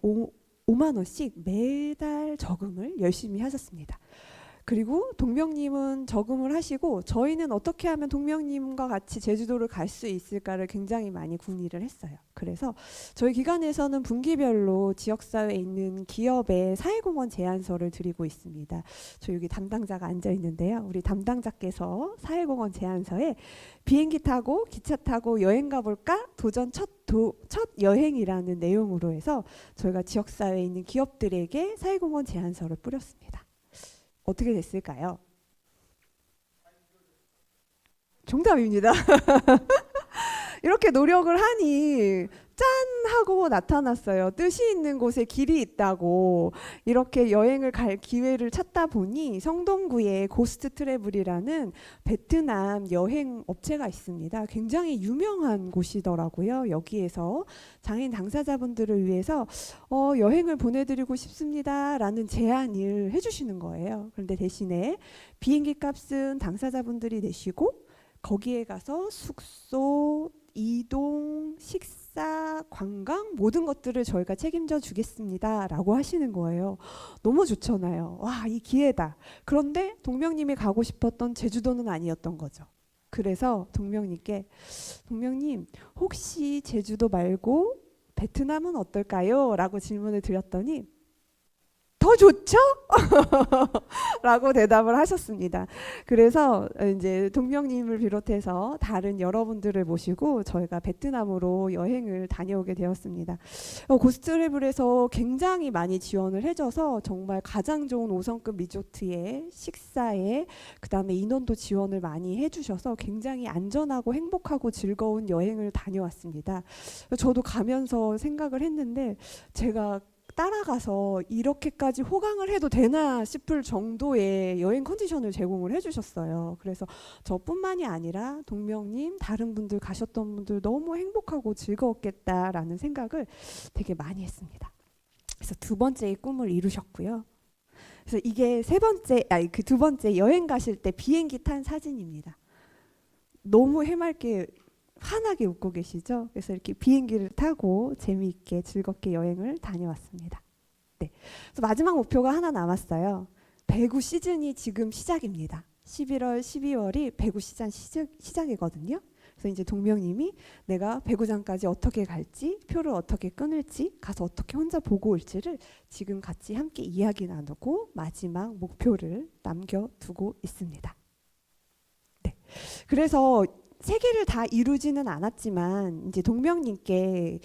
5만 원씩 매달 저금을 열심히 하셨습니다. 그리고 동명님은 저금을 하시고 저희는 어떻게 하면 동명님과 같이 제주도를 갈 수 있을까를 굉장히 많이 궁리를 했어요. 그래서 저희 기관에서는 분기별로 지역사회에 있는 기업에 사회공헌 제안서를 드리고 있습니다. 저 여기 담당자가 앉아 있는데요. 우리 담당자께서 사회공헌 제안서에 비행기 타고 기차 타고 여행 가볼까? 도전 첫 여행이라는 내용으로 해서 저희가 지역사회에 있는 기업들에게 사회공헌 제안서를 뿌렸습니다. 어떻게 됐을까요? 정답입니다. 이렇게 노력을 하니 짠 하고 나타났어요. 뜻이 있는 곳에 길이 있다고. 이렇게 여행을 갈 기회를 찾다 보니 성동구에 고스트 트래블이라는 베트남 여행 업체가 있습니다. 굉장히 유명한 곳이더라고요. 여기에서 장애인 당사자분들을 위해서 여행을 보내드리고 싶습니다 라는 제안을 해주시는 거예요. 그런데 대신에 비행기 값은 당사자분들이 내시고 거기에 가서 숙소, 이동, 식사, 관광 모든 것들을 저희가 책임져 주겠습니다 라고 하시는 거예요. 너무 좋잖아요. 와, 이 기회다. 그런데 동명님이 가고 싶었던 제주도는 아니었던 거죠. 그래서 동명님께 동명님 혹시 제주도 말고 베트남은 어떨까요? 라고 질문을 드렸더니 더 좋죠? 라고 대답을 하셨습니다. 그래서 이제 동명님을 비롯해서 다른 여러분들을 모시고 저희가 베트남으로 여행을 다녀오게 되었습니다. 고스트트래블에서 굉장히 많이 지원을 해줘서 정말 가장 좋은 5성급 리조트에 식사에 그다음에 인원도 지원을 많이 해주셔서 굉장히 안전하고 행복하고 즐거운 여행을 다녀왔습니다. 저도 가면서 생각을 했는데 제가 따라가서 이렇게까지 호강을 해도 되나 싶을 정도의 여행 컨디션을 제공을 해주셨어요. 그래서 저뿐만이 아니라 동명님 다른 분들 가셨던 분들 너무 행복하고 즐거웠겠다라는 생각을 되게 많이 했습니다. 그래서 두 번째의 꿈을 이루셨고요. 그래서 이게 그 두 번째 여행 가실 때 비행기 탄 사진입니다. 너무 해맑게 환하게 웃고 계시죠? 그래서 이렇게 비행기를 타고 재미있게 즐겁게 여행을 다녀왔습니다. 네. 그래서 마지막 목표가 하나 남았어요. 배구 시즌이 지금 시작입니다. 11월, 12월이 배구 시즌 시작이거든요. 그래서 이제 동명님이 내가 배구장까지 어떻게 갈지, 표를 어떻게 끊을지, 가서 어떻게 혼자 보고 올지를 지금 같이 함께 이야기 나누고 마지막 목표를 남겨두고 있습니다. 네. 그래서 세 개를 다 이루지는 않았지만 이제 동명님께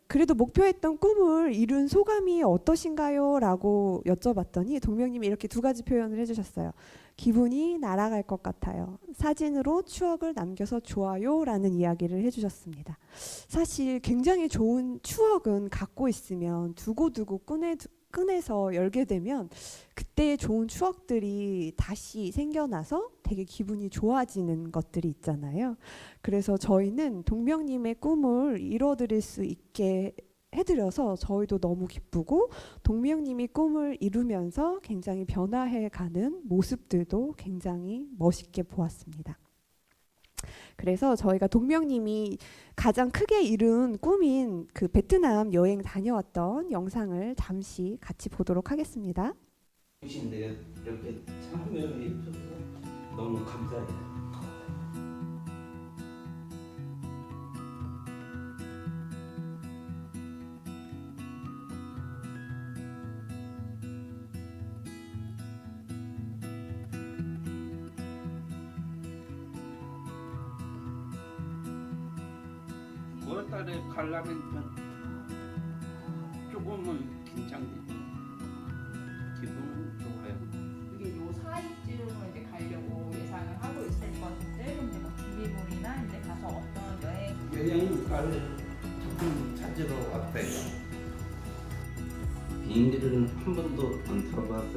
그래도 목표했던 꿈을 이룬 소감이 어떠신가요? 라고 여쭤봤더니 동명님이 이렇게 두 가지 표현을 해주셨어요. 기분이 날아갈 것 같아요. 사진으로 추억을 남겨서 좋아요 라는 이야기를 해주셨습니다. 사실 굉장히 좋은 추억은 갖고 있으면 두고두고 꺼내서 열게 되면 그때의 좋은 추억들이 다시 생겨나서 되게 기분이 좋아지는 것들이 있잖아요. 그래서 저희는 동명님의 꿈을 이뤄드릴 수 있게 해드려서 저희도 너무 기쁘고 동명님이 꿈을 이루면서 굉장히 변화해가는 모습들도 굉장히 멋있게 보았습니다. 그래서 저희가 동명님이 가장 크게 이룬 꿈인 그 베트남 여행 다녀왔던 영상을 잠시 같이 보도록 하겠습니다. 내가 이렇게 참여해 주셔서 너무 감사해요. 월달에 가려면 조금은 긴장되고 기분은 좋아요. 이게 요 4일쯤을 이제 가려고 예상을 하고 있을 건데 근데 뭐 준비물이나 이제 가서 어떤 여행가를 조금 찾으러 왔대요. 비행기를 한 번도 안 타봐서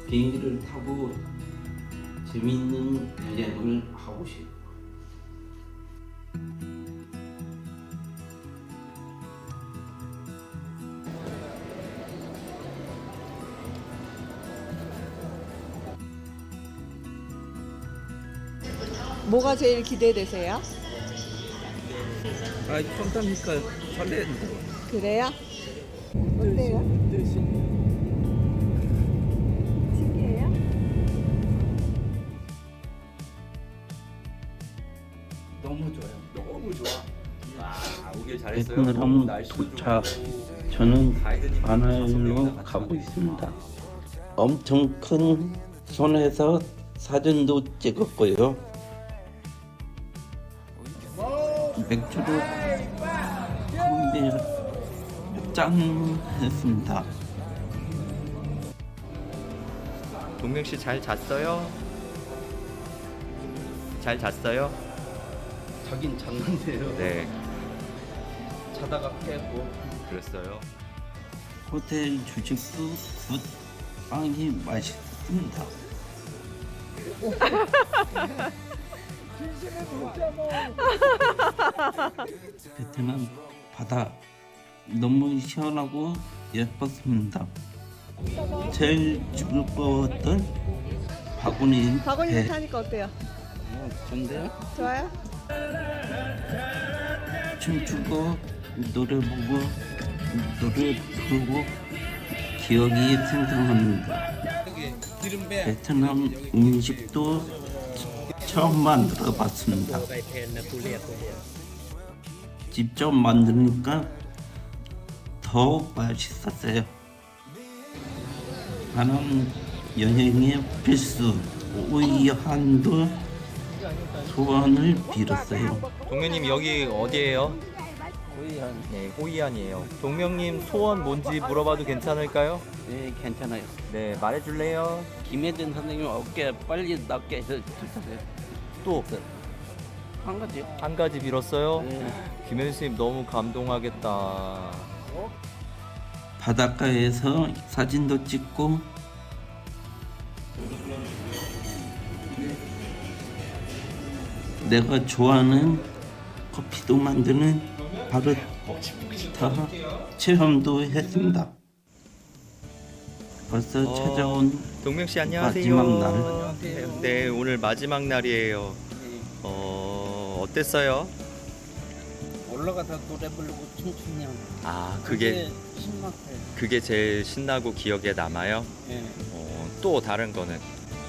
비행기를 타고 재미있는 여행을 하고 싶어요. 뭐가 제일 기대되세요? 처음 타니까 설레는데. 그래요? 어때요? 신기해요? 너무 좋아요. 너무 좋아. 오길 잘했어요. 베트남 날씨도 도착. 좋고. 저는 가이드님 바나일로 가고 있습니다. 엄청 큰 손에서 사진도 찍었고요. 맥주도 짠 했습니다. 동명 씨 잘 잤어요? 잘 잤어요? 자긴 잤는데요. 네, 자다가 깨고. 그랬어요. 호텔 주식도 굿, 빵이 맛있습니다. 베트남 바다 너무 시원하고 예뻤습니다. 제일 즐거웠던 바구니 배. 타니까 어때요? 좋은데요? 좋아요? 춤추고 노래 보고 노래 부르고 기억이 생생합니다. 베트남 음식도 처음 만들어봤습니다. 직접 만드니까 더 맛있었어요. 나는 여행의 필수 오이한도 소원을 빌었어요. 동명님 여기 어디예요? 호이안. 네, 호이안이에요. 동명님 소원 뭔지 물어봐도 괜찮을까요? 네, 괜찮아요. 네, 말해줄래요? 김혜진 선생님 어깨 빨리 낫게 해주세요. 또 한 가지요. 한 가지 빌었어요. 네. 김혜진 선생님 너무 감동하겠다. 바닷가에서 사진도 찍고 내가 좋아하는 커피도 만드는 바리스타 체험도 했습니다. 벌써 찾아온 동명 씨 안녕하세요. 마지막 날. 네, 오늘 마지막 날이에요. 어땠어요? 올라가서 노래 부르고 춤추면 아, 그게 신났어요. 그게 제일 신나고 기억에 남아요. 예. 또 다른 거는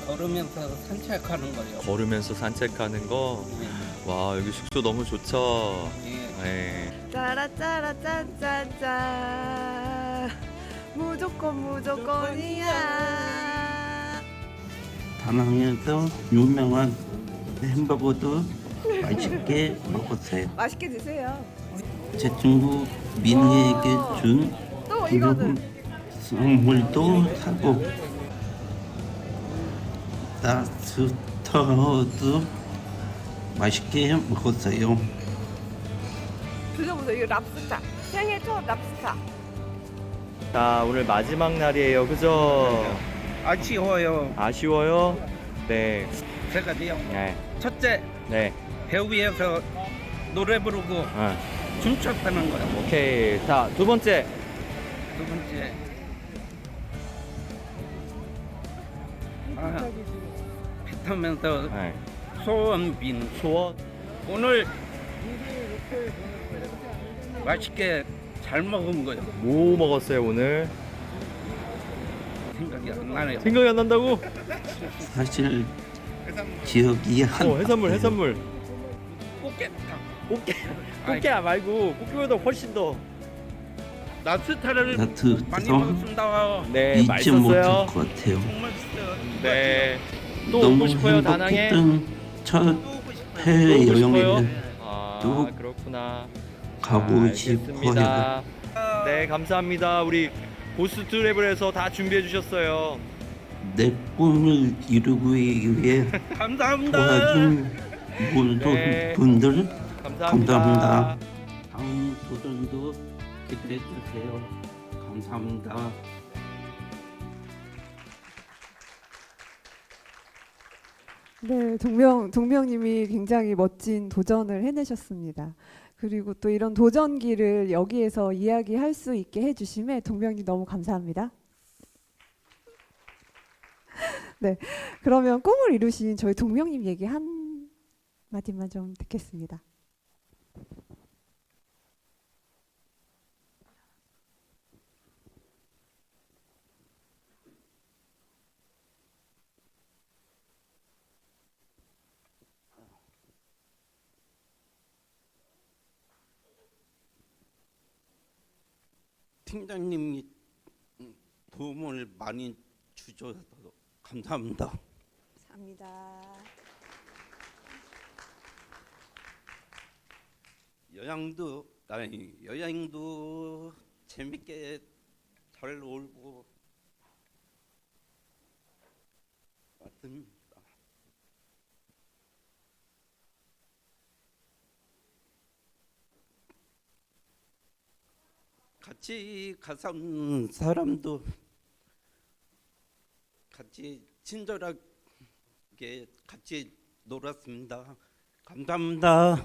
걸으면서 산책하는 거요. 걸으면서 산책하는 거. 예. 와, 여기 숙소 너무 좋죠. 예. 네. 짜라짜라 짠짠짠 무조건 무조건이야. 다낭에서 유명한 햄버거도 맛있게 먹었어요. 맛있게 드세요. 제 친구 민희에게 준 또 기념 선물도 사고 랍스터도 맛있게 먹었어요. 드셔보세요. 이거 랍스타. 생애 첫 랍스타. 자, 오늘 마지막 날이에요. 그죠? 아쉬워요. 아쉬워요? 네. 세 가지요. 네. 첫째, 네. 배 위에서 노래 부르고 어. 춤췄다는 거요. 오케이. 자, 두 번째. 두 번째, 배 타면서 네. 소원 빈 소원. 오늘 맛있게 잘 먹은 거요. 뭐 먹었어요, 오늘? 생각이 안 나네요. 생각이 안 난다고? 사실 기억이 안 해산물, 나요. 해산물. 꽃게탕. 꽃게 말고 꽃게보다 훨씬 더. 랍스타를 따뜻해서 많이 먹었습니다. 네, 잊지 못할 맛있었어요. 것 같아요. 정말 맛있어요. 네. 또 너무 오고 싶어요, 다낭에? 행복했던 첫 또 해외 오고 싶어요? 여행인데 아, 또 그렇구나. 가고 싶어요. 알겠습니다. 네, 감사합니다. 우리 보스 트래블에서 다 준비해 주셨어요. 내 꿈을 이루기 위해 감사합니다. 도와준 모든 네. 분들 감사합니다. 감사합니다. 다음 도전도 기대해 주세요. 감사합니다. 네, 동명님이 굉장히 멋진 도전을 해내셨습니다. 그리고 또 이런 도전기를 여기에서 이야기할 수 있게 해주심에 동명님 너무 감사합니다. 네, 그러면 꿈을 이루신 저희 동명님 얘기 한 마디만 좀 듣겠습니다. 팀장님이 도움을 많이 주셔서 감사합니다. 감사합니다. 여행도 재밌게 잘 놀고 왔습니다. 같이 가산 사람도 같이 친절하게 같이 놀았습니다. 감사합니다.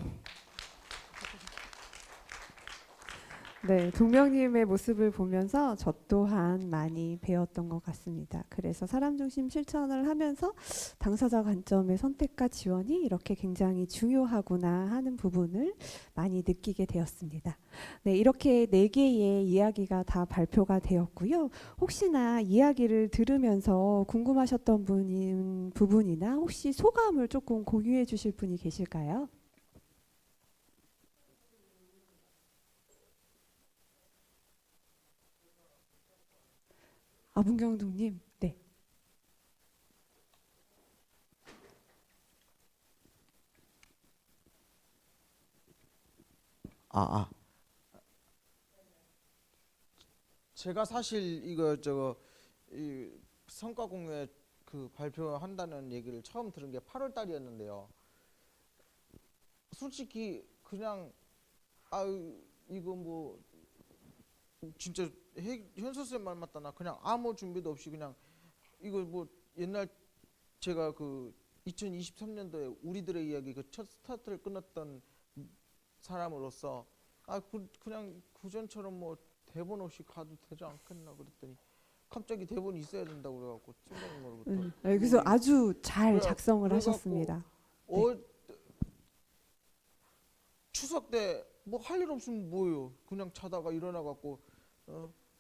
네, 동명님의 모습을 보면서 저 또한 많이 배웠던 것 같습니다. 그래서 사람 중심 실천을 하면서 당사자 관점의 선택과 지원이 이렇게 굉장히 중요하구나 하는 부분을 많이 느끼게 되었습니다. 네, 이렇게 4개의 이야기가 다 발표가 되었고요. 혹시나 이야기를 들으면서 궁금하셨던 부분이나 혹시 소감을 조금 공유해 주실 분이 계실까요? 문경동님, 네. 제가 사실 이 성과 공유회 그 발표한다는 얘기를 처음 들은 게 8월 달이었는데요. 솔직히 그냥 이거 뭐 진짜 현서 쌤 말 맞다. 나 그냥 아무 준비도 없이 그냥 이거 뭐 옛날 제가 그 2023년도에 우리들의 이야기 그 첫 스타트를 끊었던 사람으로서 그냥 구전처럼 뭐 대본 없이 가도 되지 않겠나 그랬더니 갑자기 대본이 있어야 된다고 그래갖고 팀장님으로부터 그래서 아주 잘 그래- 작성을 그래갖고 하셨습니다. 추석 때 뭐 할 일 없으면 뭐예요? 그냥 자다가 일어나갖고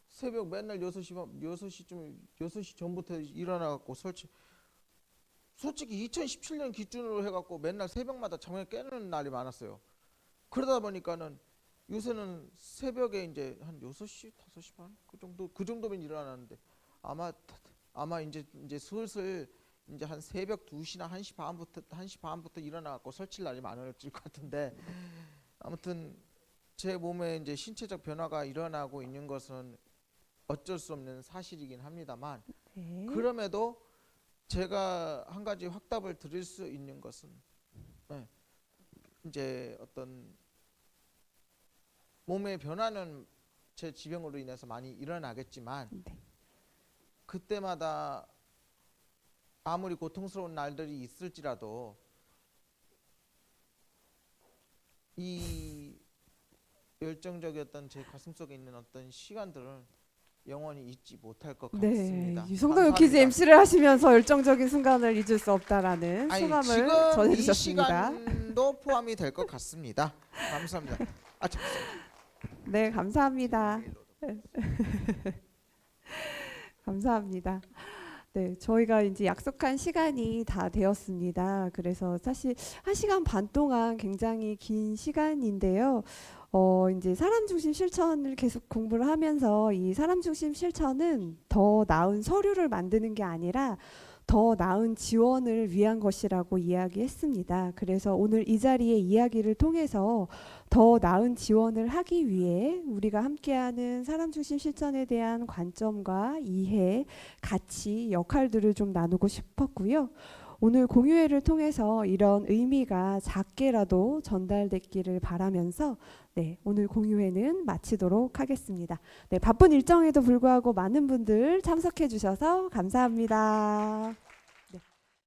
새벽 맨날 6시 전부터 일어나갖고 솔직히 2017년 기준으로 해갖고 맨날 새벽마다 잠을 깨는 날이 많았어요. 그러다 보니까는 요새는 새벽에 이제 한 6시, 5시 반 그 정도면 일어나는데 아마 이제 슬슬 이제 한 새벽 2시나 1시 반부터 일어나갖고 설칠 날이 많을 것 같은데 아무튼 제 몸에 이제 신체적 변화가 일어나고 있는 것은 어쩔 수 없는 사실이긴 합니다만 네. 그럼에도 제가 한 가지 확답을 드릴 수 있는 것은 이제 어떤 몸의 변화는 제 지병으로 인해서 많이 일어나겠지만 그때마다 아무리 고통스러운 날들이 있을지라도 이 열정적이었던 제 가슴속에 있는 어떤 시간들을 영원히 잊지 못할 것 같습니다. 네, 유성동 퀴즈 MC를 하시면서 열정적인 순간을 잊을 수 없다라는 소감을 지금 전해주셨습니다. 이 시간도 포함이 될 것 같습니다. 감사합니다. 네, 감사합니다. 감사합니다. 네, 저희가 이제 약속한 시간이 다 되었습니다. 그래서 사실 1시간 반 동안 굉장히 긴 시간인데요. 이제 사람 중심 실천을 계속 공부를 하면서 이 사람 중심 실천은 더 나은 서류를 만드는 게 아니라 더 나은 지원을 위한 것이라고 이야기했습니다. 그래서 오늘 이 자리의 이야기를 통해서 더 나은 지원을 하기 위해 우리가 함께하는 사람 중심 실천에 대한 관점과 이해, 가치, 역할들을 좀 나누고 싶었고요. 오늘 공유회를 통해서 이런 의미가 작게라도 전달됐기를 바라면서 오늘 공유회는 마치도록 하겠습니다. 바쁜 일정에도 불구하고 많은 분들 참석해 주셔서 감사합니다.